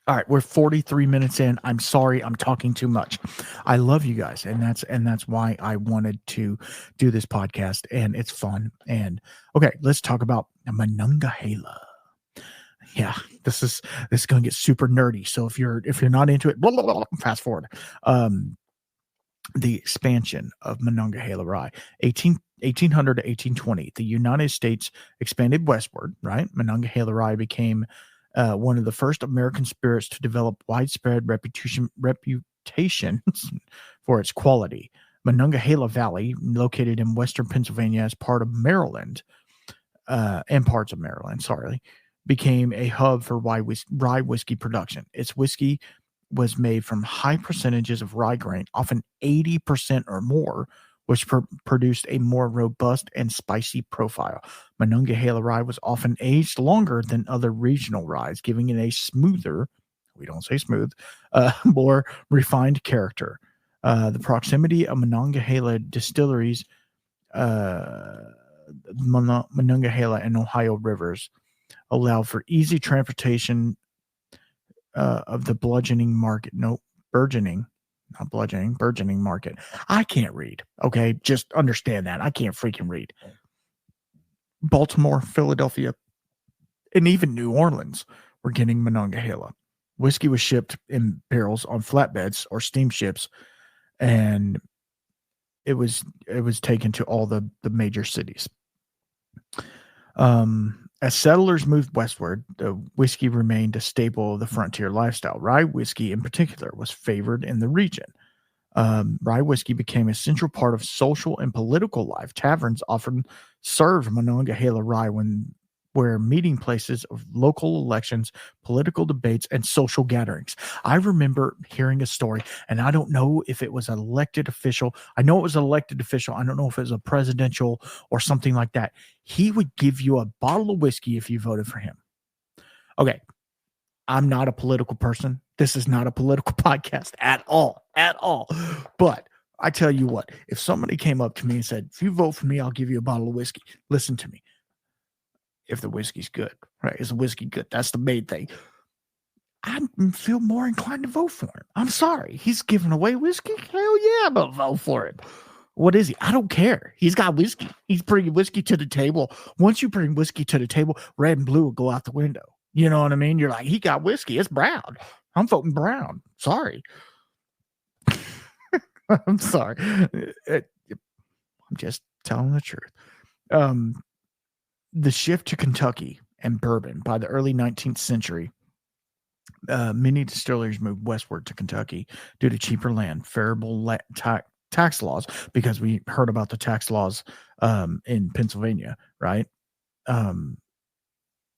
All right, we're 43 minutes in. I'm sorry, I'm talking too much. I love you guys, and that's why I wanted to do this podcast, and it's fun. And okay, let's talk about Monongahela. Yeah, this is going to get super nerdy. So if you're not into it, blah, blah, blah, fast forward. The expansion of Monongahela rye, 1800 to 1820. The United States expanded westward. Right, Monongahela rye became one of the first American spirits to develop widespread reputation for its quality. Monongahela Valley, located in western Pennsylvania as part of Maryland, and parts of Maryland, became a hub for rye whiskey production. Its whiskey was made from high percentages of rye grain, often 80% or more, which produced a more robust and spicy profile. Monongahela rye was often aged longer than other regional ryes, giving it a smoother, we don't say smooth, more refined character. The proximity of Monongahela distilleries, Monongahela and Ohio rivers, allowed for easy transportation of the burgeoning market. I can't read. Okay. Just understand that. I can't freaking read. Baltimore, Philadelphia, and even New Orleans were getting Monongahela. Whiskey was shipped in barrels on flatbeds or steamships, and it was taken to all the major cities. As settlers moved westward, the whiskey remained a staple of the frontier lifestyle. Rye whiskey, in particular, was favored in the region. Rye whiskey became a central part of social and political life. Taverns often served Monongahela rye where meeting places of local elections, political debates, and social gatherings. I remember hearing a story, and I don't know if it was an elected official. I know it was an elected official. I don't know if it was a presidential or something like that. He would give you a bottle of whiskey if you voted for him. Okay. I'm not a political person. This is not a political podcast at all. But I tell you what, if somebody came up to me and said, if you vote for me, I'll give you a bottle of whiskey. Listen to me. If the whiskey's good, right? Is the whiskey good? That's the main thing. I feel more inclined to vote for him. I'm sorry. He's giving away whiskey? Hell yeah, I'm going to vote for him. What is he? I don't care. He's got whiskey. He's bringing whiskey to the table. Once you bring whiskey to the table, red and blue will go out the window. You know what I mean? You're like, he got whiskey. It's brown. I'm voting brown. Sorry. I'm sorry. I'm just telling the truth. The shift to Kentucky and bourbon by the early 19th century, many distilleries moved westward to Kentucky due to cheaper land, favorable tax laws, because we heard about the tax laws in Pennsylvania, right? And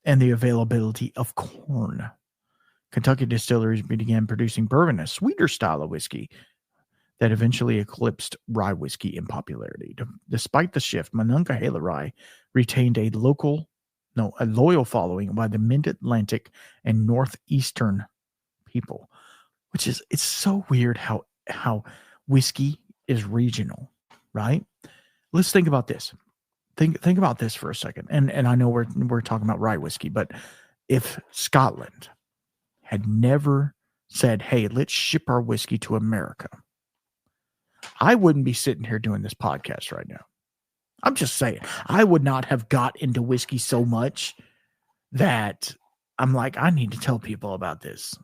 the availability of corn. Kentucky distilleries began producing bourbon, a sweeter style of whiskey that eventually eclipsed rye whiskey in popularity. Despite the shift, Monongahela rye retained a loyal following by the mid-Atlantic and northeastern people, which is, it's so weird how whiskey is regional, right? Let's think about this. Think about this for a second. And I know we're talking about rye whiskey, but if Scotland had never said, hey, let's ship our whiskey to America, I wouldn't be sitting here doing this podcast right now. I'm just saying, I would not have got into whiskey so much that I'm like, I need to tell people about this,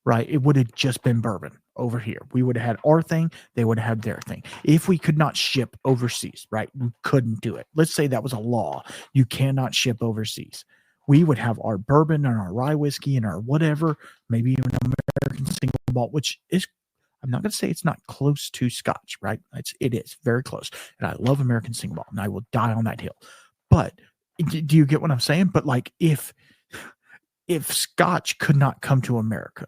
right? It would have just been bourbon over here. We would have had our thing. They would have had their thing. If we could not ship overseas, right? We couldn't do it. Let's say that was a law. You cannot ship overseas. We would have our bourbon and our rye whiskey and our whatever, maybe even American single malt, which is, I'm not going to say it's not close to Scotch, right? It is very close. And I love American single malt, and I will die on that hill. But do you get what I'm saying? But like if Scotch could not come to America,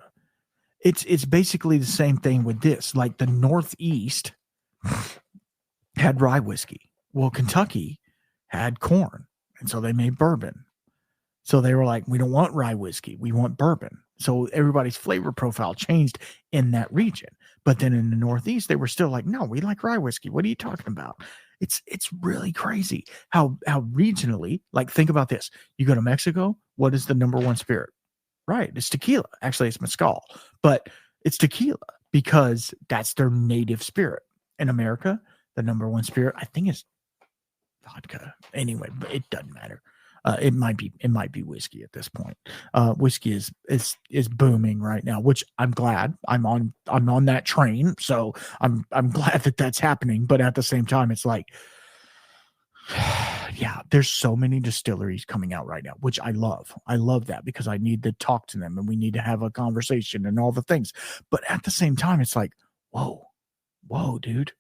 it's basically the same thing with this. Like the Northeast had rye whiskey. Well, Kentucky had corn, and so they made bourbon. So they were like, we don't want rye whiskey. We want bourbon. So everybody's flavor profile changed in that region. But then in the Northeast, they were still like, no, we like rye whiskey. What are you talking about? It's really crazy how regionally, like, think about this. You go to Mexico, what is the number one spirit? Right. It's tequila. Actually, it's mezcal, but it's tequila because that's their native spirit. In America, the number one spirit, I think, is vodka. Anyway, but it doesn't matter. It might be whiskey at this point. Whiskey is booming right now, which I'm glad. I'm on that train, so I'm glad that that's happening. But at the same time, it's like, yeah, there's so many distilleries coming out right now, which I love. I love that because I need to talk to them and we need to have a conversation and all the things. But at the same time, it's like, whoa, dude,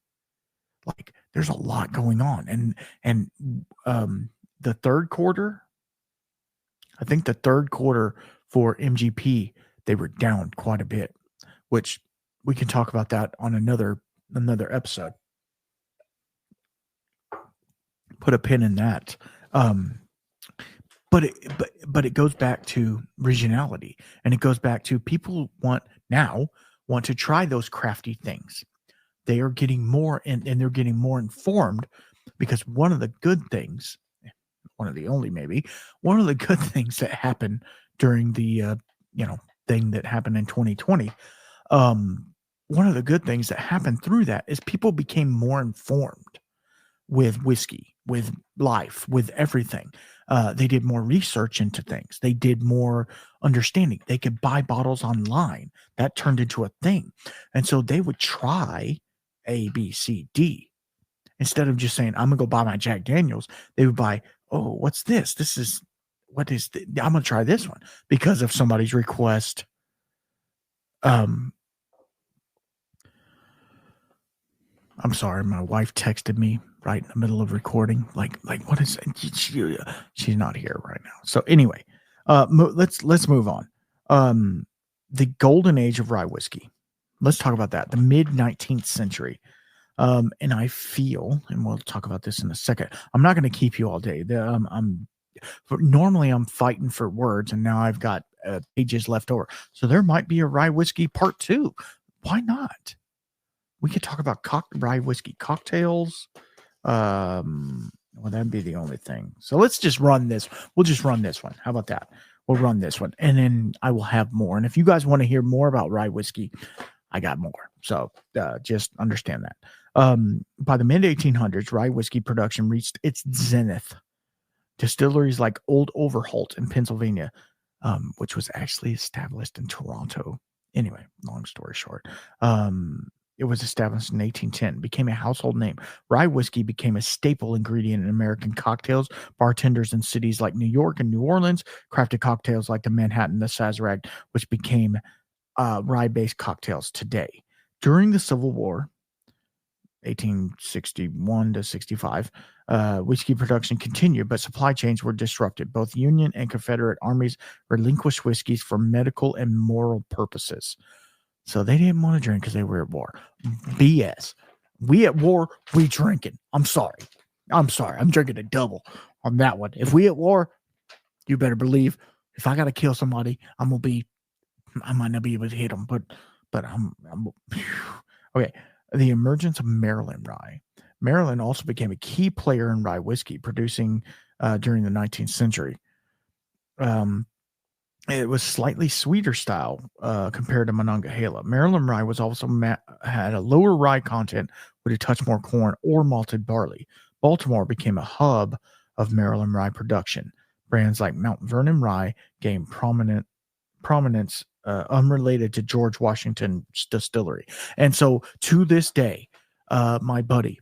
like there's a lot going on, and the third quarter, I think the third quarter for MGP, they were down quite a bit, which we can talk about that on another episode. Put a pin in that. But it goes back to regionality, and it goes back to people want to try those crafty things. They are getting more and they're getting more informed, because one of the good things, one of the good things that happened during the thing that happened in 2020, one of the good things that happened through that is people became more informed with whiskey, with life, with everything. They did more research into things. They did more understanding. They could buy bottles online. That turned into a thing. And so they would try A, B, C, D. Instead of just saying, I'm going to go buy my Jack Daniels, they would buy, oh, what's this? I'm going to try this one because of somebody's request. I'm sorry, my wife texted me right in the middle of recording. Like what is it? She's not here right now. So anyway, let's move on. The golden age of rye whiskey. Let's talk about that. The mid 19th century. And I feel, and we'll talk about this in a second. I'm not going to keep you all day. Normally I'm fighting for words, and now I've got pages left over. So there might be a rye whiskey part 2. Why not? We could talk about rye whiskey cocktails. Well, that'd be the only thing. So let's just run this. We'll just run this one. How about that? We'll run this one, and then I will have more. And if you guys want to hear more about rye whiskey, I got more. So just understand that. By the mid 1800s, rye whiskey production reached its zenith. Distilleries like Old Overholt in Pennsylvania, which was actually established in Toronto. Anyway, long story short, it was established in 1810, became a household name. Rye whiskey became a staple ingredient in American cocktails. Bartenders in cities like New York and New Orleans crafted cocktails like the Manhattan, the Sazerac, which became rye-based cocktails today. During the Civil War, 1861 to 65, whiskey production continued, but supply chains were disrupted. Both Union and Confederate armies relinquished whiskeys for medical and moral purposes. So they didn't want to drink because they were at war. BS. We at war, we drinking. I'm sorry. I'm drinking a double on that one. If we at war, you better believe if I got to kill somebody, I might not be able to hit them, but I'm okay. The emergence of Maryland rye. Maryland also became a key player in rye whiskey, producing during the 19th century. It was slightly sweeter style compared to Monongahela. Maryland rye was also had a lower rye content with a touch more corn or malted barley. Baltimore became a hub of Maryland rye production. Brands like Mount Vernon rye gained prominence unrelated to George Washington's distillery. And so to this day, my buddy,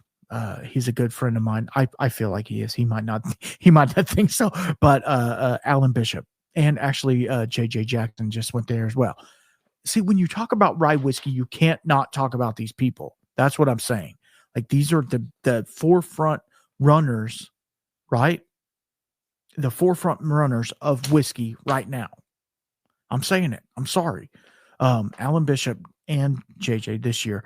he's a good friend of mine. I feel like he is. He might not think so, but Alan Bishop and actually JJ Jackson just went there as well. See, when you talk about rye whiskey, you can't not talk about these people. That's what I'm saying. Like these are the forefront runners, right? The forefront runners of whiskey right now. I'm saying it. I'm sorry. Alan Bishop and JJ this year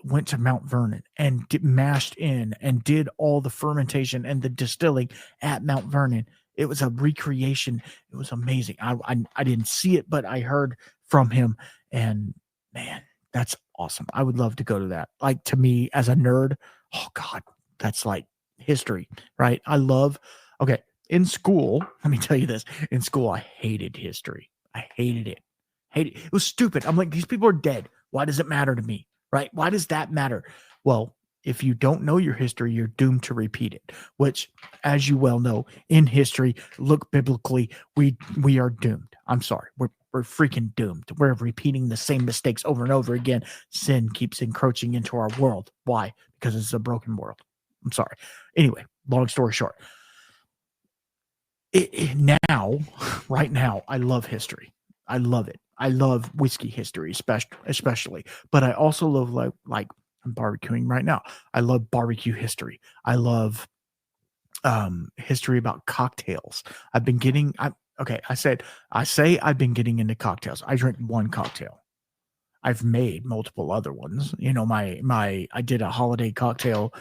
went to Mount Vernon and mashed in and did all the fermentation and the distilling at Mount Vernon. It was a recreation. It was amazing. I didn't see it, but I heard from him, and man, that's awesome. I would love to go to that. Like, to me as a nerd, oh God, that's like history, right? Okay, in school, let me tell you this. In school, I hated history. I hated it. It was stupid. I'm like, these people are dead. Why does it matter to me? Right? Why does that matter? Well, if you don't know your history, you're doomed to repeat it, which, as you well know, in history, look biblically, we are doomed. I'm sorry. We're freaking doomed. We're repeating the same mistakes over and over again. Sin keeps encroaching into our world. Why? Because it's a broken world. I'm sorry. Anyway, long story short. Right now, I love history. I love it. I love whiskey history, especially. But I also love like I'm barbecuing right now. I love barbecue history. I love history about cocktails. I say I've been getting into cocktails. I drink one cocktail. I've made multiple other ones. You know, I did a holiday cocktail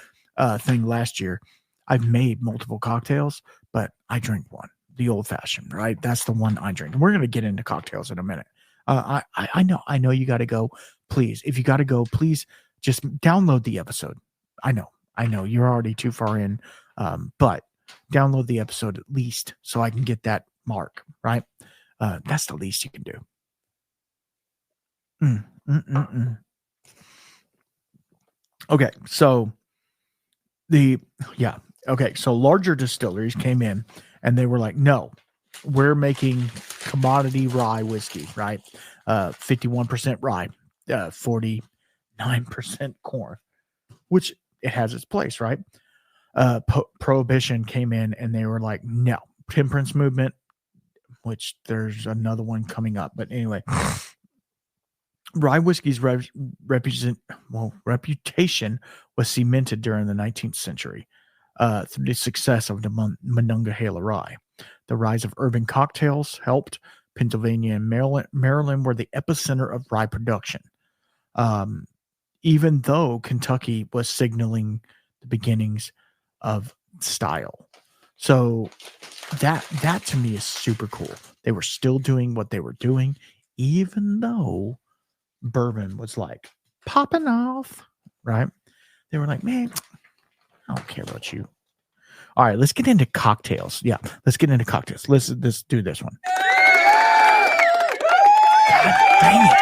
thing last year. I've made multiple cocktails, but I drink one, the old fashioned, right? That's the one I drink. And we're going to get into cocktails in a minute. I know you got to go. Please, if you got to go, please just download the episode. I know you're already too far in, but download the episode at least so I can get that mark, right? That's the least you can do. Okay, so so larger distilleries came in And they were like, no, we're making commodity rye whiskey, right? 51% rye, 49% corn, which it has its place, right? Prohibition came in and they were like, no. Temperance movement, which there's another one coming up. But anyway, rye whiskey's reputation was cemented during the 19th century through the success of the Monongahela rye. The rise of urban cocktails helped. Pennsylvania and Maryland were the epicenter of rye production, even though Kentucky was signaling the beginnings of style. So that to me is super cool. They were still doing what they were doing, even though bourbon was like popping off, right? They were like, man, I don't care about you. All right, let's get into cocktails. Yeah, let's get into cocktails. Let's do this one. God dang it.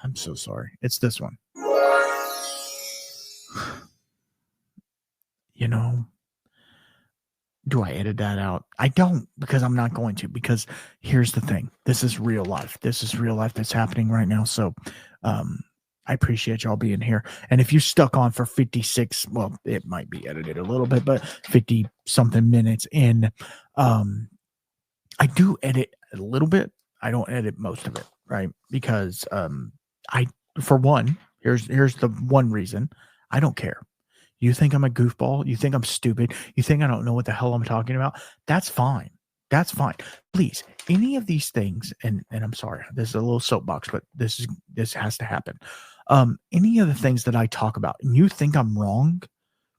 I'm so sorry. It's this one. You know, do I edit that out? I don't, because I'm not going to, because here's the thing. This is real life. This is real life that's happening right now. So I appreciate y'all being here. And if you stuck on for 56, well, it might be edited a little bit, but 50 something minutes in, I do edit a little bit. I don't edit most of it, right? Because for one, here's the one reason, I don't care. You think I'm a goofball? You think I'm stupid? You think I don't know what the hell I'm talking about? That's fine. That's fine. Please, any of these things, and I'm sorry, this is a little soapbox, but this has to happen. Any of the things that I talk about, and you think I'm wrong,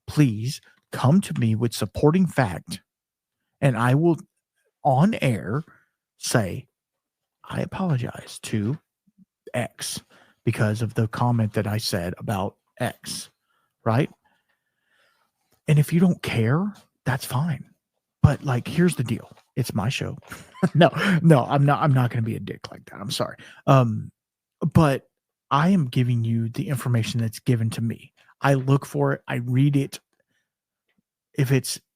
please come to me with supporting fact, and I will, on air, say, I apologize to X because of the comment that I said about X, right? And if you don't care, that's fine. But like, here's the deal. It's my show. No, I'm not going to be a dick like that. I'm sorry. But I am giving you the information that's given to me. I look for it. I read it.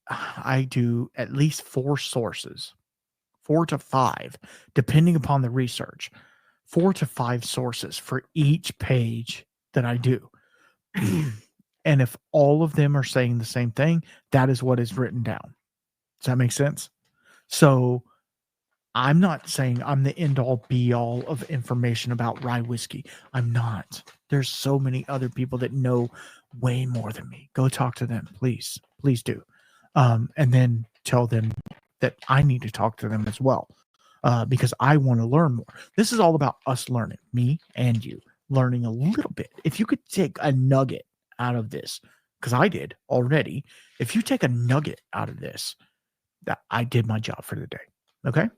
I do at least 4 sources, 4 to 5, depending upon the research, 4 to 5 sources for each page that I do. And if all of them are saying the same thing, that is what is written down. Does that make sense? So I'm not saying I'm the end all be all of information about rye whiskey. I'm not. There's so many other people that know way more than me. Go talk to them, please. Please do. And then tell them that I need to talk to them as well, because I want to learn more. This is all about us learning, me and you, learning a little bit. If you could take a nugget out of this, because I did already, if you take a nugget out of this, that I did my job for the day. Okay.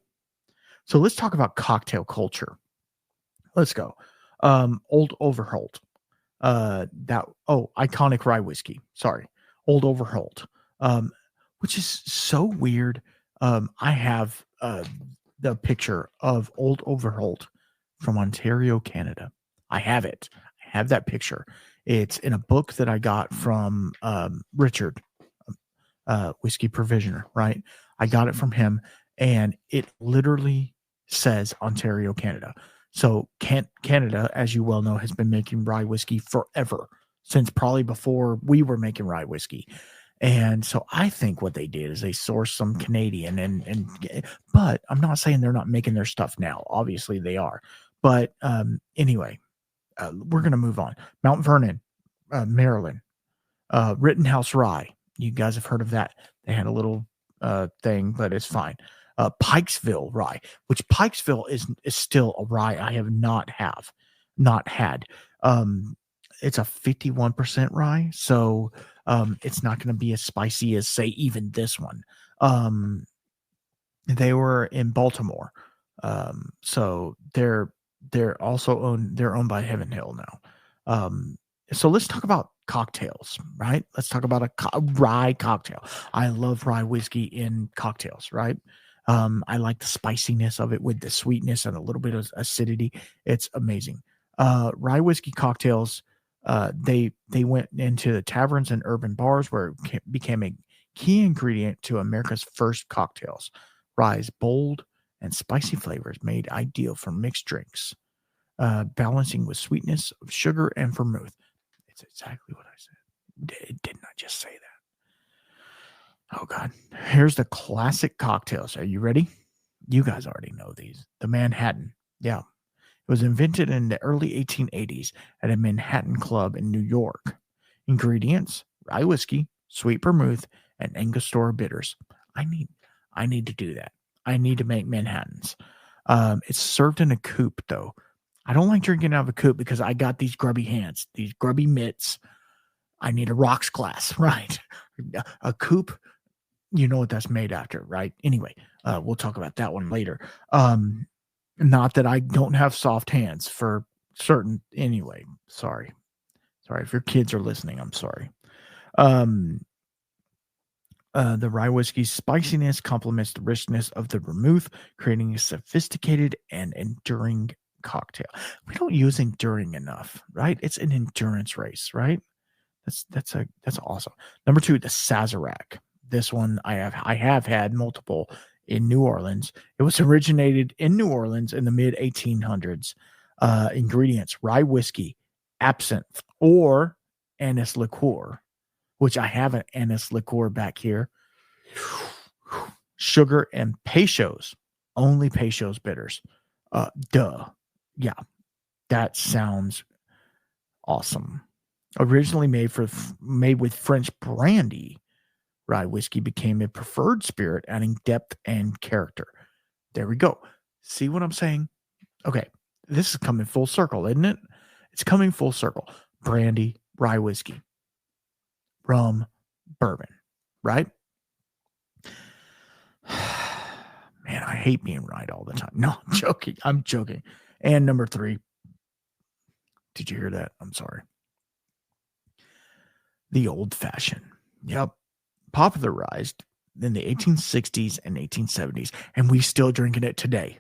So let's talk about cocktail culture. Let's go. Old Overholt. Iconic rye whiskey. Sorry. Old Overholt. Which is so weird. I have the picture of Old Overholt from Ontario, Canada. I have it. I have that picture. It's in a book that I got from Richard, Whiskey Provisioner, right? I got it from him, and it literally says Ontario, Canada. So Canada, as you well know, has been making rye whiskey forever, since probably before we were making rye whiskey. And so I think what they did is they sourced some Canadian but I'm not saying they're not making their stuff now. Obviously they are. But anyway, we're going to move on. Mount Vernon, Maryland, Rittenhouse Rye. You guys have heard of that. They had a little thing, but it's fine. Pikesville Rye, which Pikesville is still a rye I have not had. It's a 51% rye, so it's not going to be as spicy as, say, even this one. They were in Baltimore, so they're also owned by Heaven Hill now. So let's talk about cocktails, right? Let's talk about a rye cocktail. I love rye whiskey in cocktails, right? I like the spiciness of it with the sweetness and a little bit of acidity. It's amazing. Rye whiskey cocktails, they went into the taverns and urban bars where it became a key ingredient to America's first cocktails. Rye's bold and spicy flavors made ideal for mixed drinks, balancing with sweetness of sugar and vermouth. It's exactly what I said. Didn't I just say that? Oh, God. Here's the classic cocktails. Are you ready? You guys already know these. The Manhattan. Yeah. It was invented in the early 1880s at a Manhattan club in New York. Ingredients: rye whiskey, sweet vermouth, and Angostura bitters. I need to do that. I need to make Manhattans. It's served in a coupe, though. I don't like drinking out of a coupe because I got these grubby hands, these grubby mitts. I need a rocks glass, right? A coupe, you know what that's made after, right? Anyway, we'll talk about that one later. Not that I don't have soft hands for certain. Anyway, sorry. If your kids are listening, I'm sorry. The rye whiskey's spiciness complements the richness of the vermouth, creating a sophisticated and enduring cocktail. We don't use enduring enough, right? It's an endurance race, right? That's awesome. Number 2, the Sazerac. This one I have had multiple in New Orleans. It was originated in New Orleans in the mid 1800s. Ingredients: rye whiskey, absinthe, or anise liqueur, which I have an anise liqueur back here. Sugar and Peychaud's, only Peychaud's bitters. Yeah, that sounds awesome. Originally made with French brandy, rye whiskey became a preferred spirit, adding depth and character. There we go. See what I'm saying? Okay, this is coming full circle, isn't it? It's coming full circle. Brandy, rye whiskey, rum, bourbon, right? Man, I hate being right all the time. No, I'm joking. And number 3. Did you hear that? I'm sorry. The old fashioned. Yep. Popularized in the 1860s and 1870s, and we still drinking it today.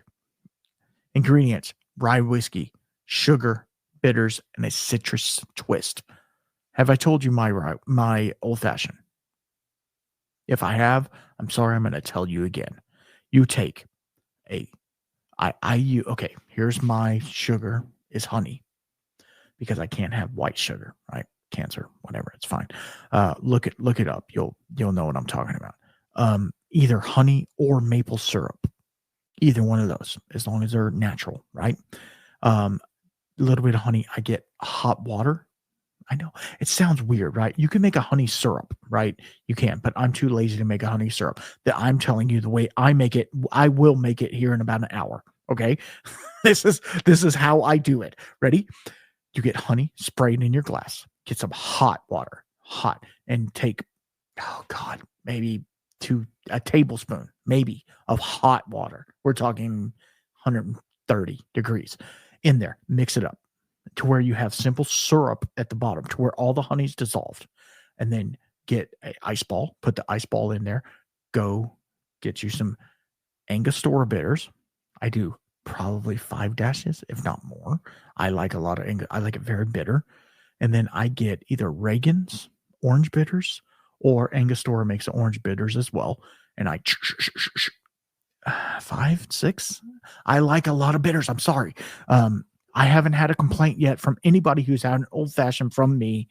Ingredients: rye whiskey, sugar, bitters, and a citrus twist. Have I told you my old fashioned? If I have, I'm sorry, I'm going to tell you again. You take okay, here's my sugar is honey, because I can't have white sugar, right? Cancer, whatever, it's fine. Look it up. You'll know what I'm talking about. Either honey or maple syrup. Either one of those, as long as they're natural, right? A little bit of honey. I get hot water. I know it sounds weird, right? You can make a honey syrup, right? You can, but I'm too lazy to make a honey syrup. That I'm telling you the way I make it. I will make it here in about an hour. Okay, this is how I do it. Ready? You get honey sprayed in your glass. Get some hot water, and take, maybe a tablespoon, maybe, of hot water. We're talking 130 degrees in there. Mix it up to where you have simple syrup at the bottom, to where all the honey's dissolved, and then get an ice ball. Put the ice ball in there. Go get you some Angostura bitters. I do probably 5 dashes, if not more. I like a lot of I like it very bitter. And then I get either Reagan's orange bitters, or Angostura makes orange bitters as well. And I 5, 6. I like a lot of bitters. I'm sorry. I haven't had a complaint yet from anybody who's had an old fashioned from me.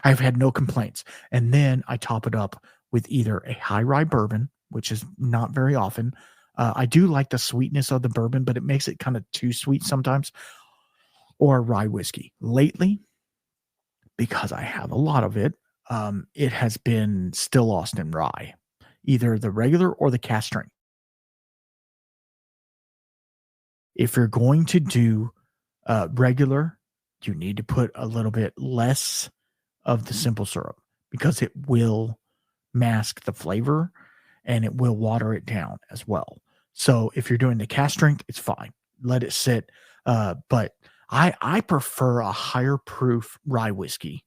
I've had no complaints. And then I top it up with either a high rye bourbon, which is not very often. I do like the sweetness of the bourbon, but it makes it kind of too sweet sometimes. Or rye whiskey. Lately, because I have a lot of it, it has been still lost in rye, either the regular or the cast strength. If you're going to do regular, you need to put a little bit less of the simple syrup, because it will mask the flavor and it will water it down as well. So if you're doing the cast strength, it's fine. Let it sit. But I prefer a higher proof rye whiskey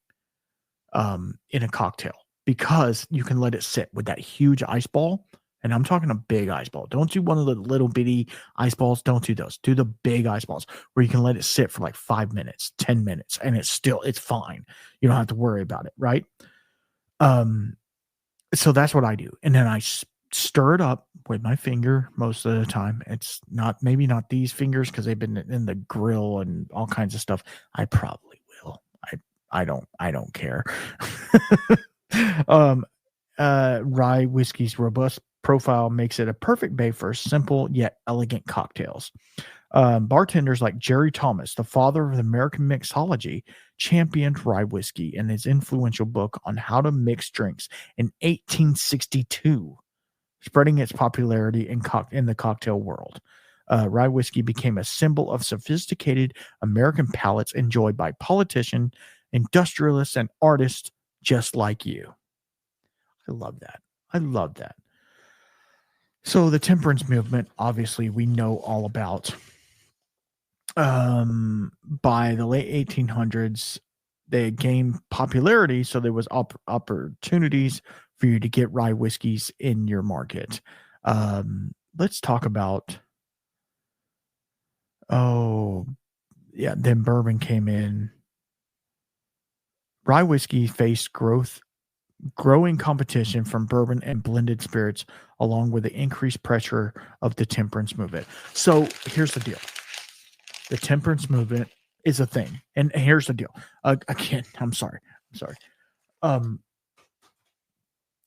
in a cocktail, because you can let it sit with that huge ice ball. And I'm talking a big ice ball. Don't do one of the little bitty ice balls. Don't do those. Do the big ice balls where you can let it sit for like 5 minutes, 10 minutes, and it's fine. You don't have to worry about it, right? So that's what I do. And then I stir it up with my finger most of the time. It's maybe not these fingers because they've been in the grill and all kinds of stuff. I probably will. I don't care. Rye whiskey's robust profile makes it a perfect base for simple yet elegant cocktails. Bartenders like Jerry Thomas, the father of American mixology, championed rye whiskey in his influential book on how to mix drinks in 1862, spreading its popularity in the cocktail world. Rye whiskey became a symbol of sophisticated American palates enjoyed by politicians, industrialists, and artists just like you. I love that. I love that. So the temperance movement, obviously, we know all about. By the late 1800s, they gained popularity, so there was opportunities for you to get rye whiskeys in your market. Let's talk about. Then bourbon came in. Rye whiskey faced growing competition from bourbon and blended spirits, along with the increased pressure of the temperance movement. So here's the deal. The temperance movement is a thing. And here's the deal. Again, I'm sorry.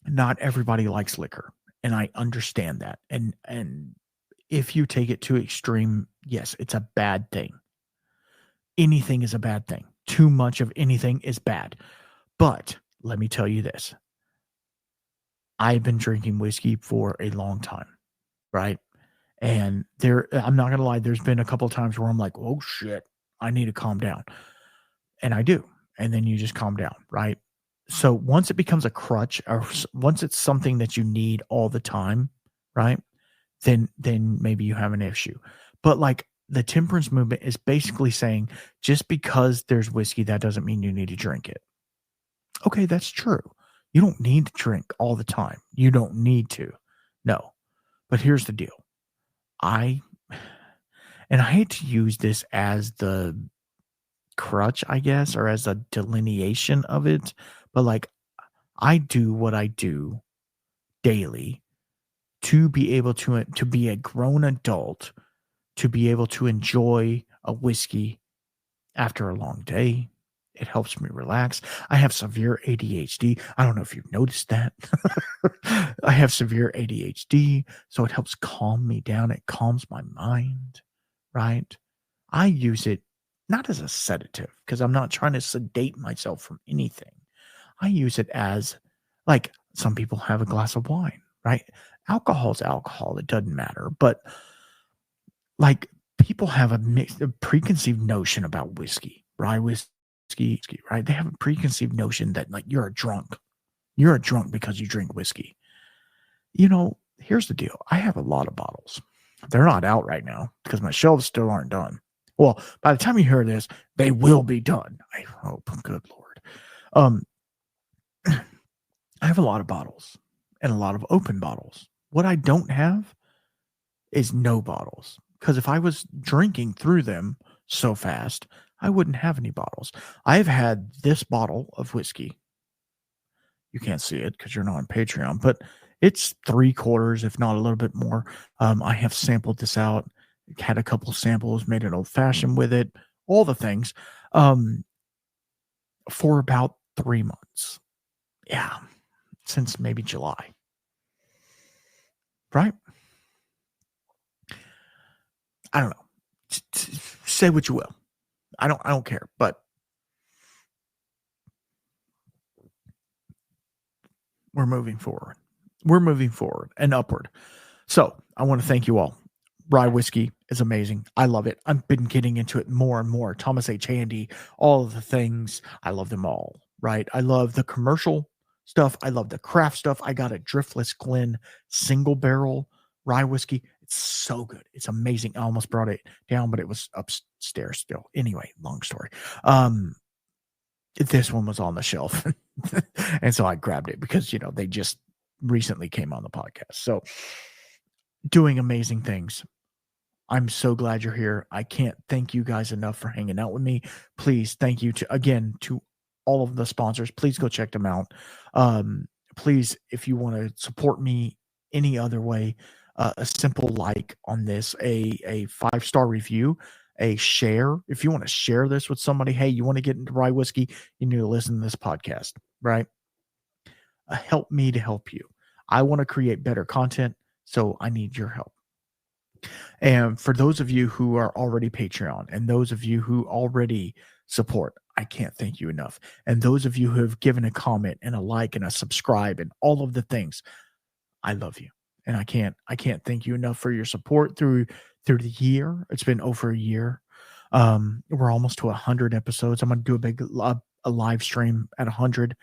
Not everybody likes liquor, and I understand that. And if you take it to extreme, yes, it's a bad thing. Anything is a bad thing. Too much of anything is bad. But let me tell you this. I've been drinking whiskey for a long time, right? And I'm not going to lie, there's been a couple of times where I'm like, oh shit, I need to calm down. And I do. And then you just calm down, right? So once it becomes a crutch, or once it's something that you need all the time, right? Then maybe you have an issue. But like the temperance movement is basically saying, just because there's whiskey, that doesn't mean you need to drink it. Okay, that's true. You don't need to drink all the time. You don't need to. No. But here's the deal. I hate to use this as the crutch, I guess, or as a delineation of it, but like I do what I do daily to be able to be a grown adult, to be able to enjoy a whiskey after a long day. It helps me relax. I have severe ADHD. I don't know if you've noticed that. I have severe ADHD, so it helps calm me down. It calms my mind, right? I use it not as a sedative because I'm not trying to sedate myself from anything. I use it as, like, some people have a glass of wine, right? Alcohol is alcohol. It doesn't matter. But, like, people have a preconceived notion about whiskey, rye whiskey, right? They have a preconceived notion that, like, you're a drunk. You're a drunk because you drink whiskey. You know, here's the deal. I have a lot of bottles. They're not out right now because my shelves still aren't done. Well, by the time you hear this, they will be done. I hope. Good Lord. I have a lot of bottles and a lot of open bottles. What I don't have is no bottles, because if I was drinking through them so fast, I wouldn't have any bottles. I've had this bottle of whiskey. You can't see it because you're not on Patreon, but it's 3/4, if not a little bit more. I have sampled this out, had a couple samples, made an old fashioned with it, all the things, for about 3 months. Yeah, since maybe July. Right? I don't know. Say what you will. I don't care, but we're moving forward. We're moving forward and upward. So I want to thank you all. Rye whiskey is amazing. I love it. I've been getting into it more and more. Thomas H. Handy, all of the things. I love them all, right? I love the commercial stuff. I love the craft stuff. I got a Driftless Glen single barrel rye whiskey. It's so good. It's amazing. I almost brought it down, but it was upstairs still. Anyway, long story. This one was on the shelf. And so I grabbed it because, they just recently came on the podcast. So doing amazing things. I'm so glad you're here. I can't thank you guys enough for hanging out with me. Please, thank you to all of the sponsors. Please go check them out. Please, if you want to support me any other way, a simple like on this, a 5-star review, a share. If you want to share this with somebody, hey, you want to get into rye whiskey, you need to listen to this podcast, right? Help me to help you. I want to create better content, so I need your help. And for those of you who are already Patreon and those of you who already support, I can't thank you enough. And those of you who have given a comment and a like and a subscribe and all of the things, I love you. And I can't thank you enough for your support through the year. It's been over a year. We're almost to 100 episodes. I'm going to do a big a live stream at 100.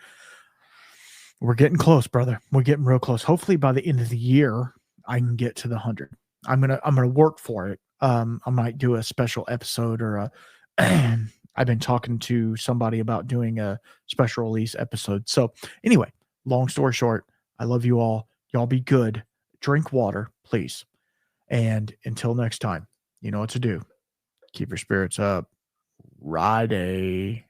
We're getting close, brother. We're getting real close. Hopefully by the end of the year, I can get to the 100. I'm gonna work for it. I might do a special episode or I've been talking to somebody about doing a special release episode. So anyway, long story short, I love you all. Y'all be good. Drink water, please. And until next time, you know what to do. Keep your spirits up. Rye day.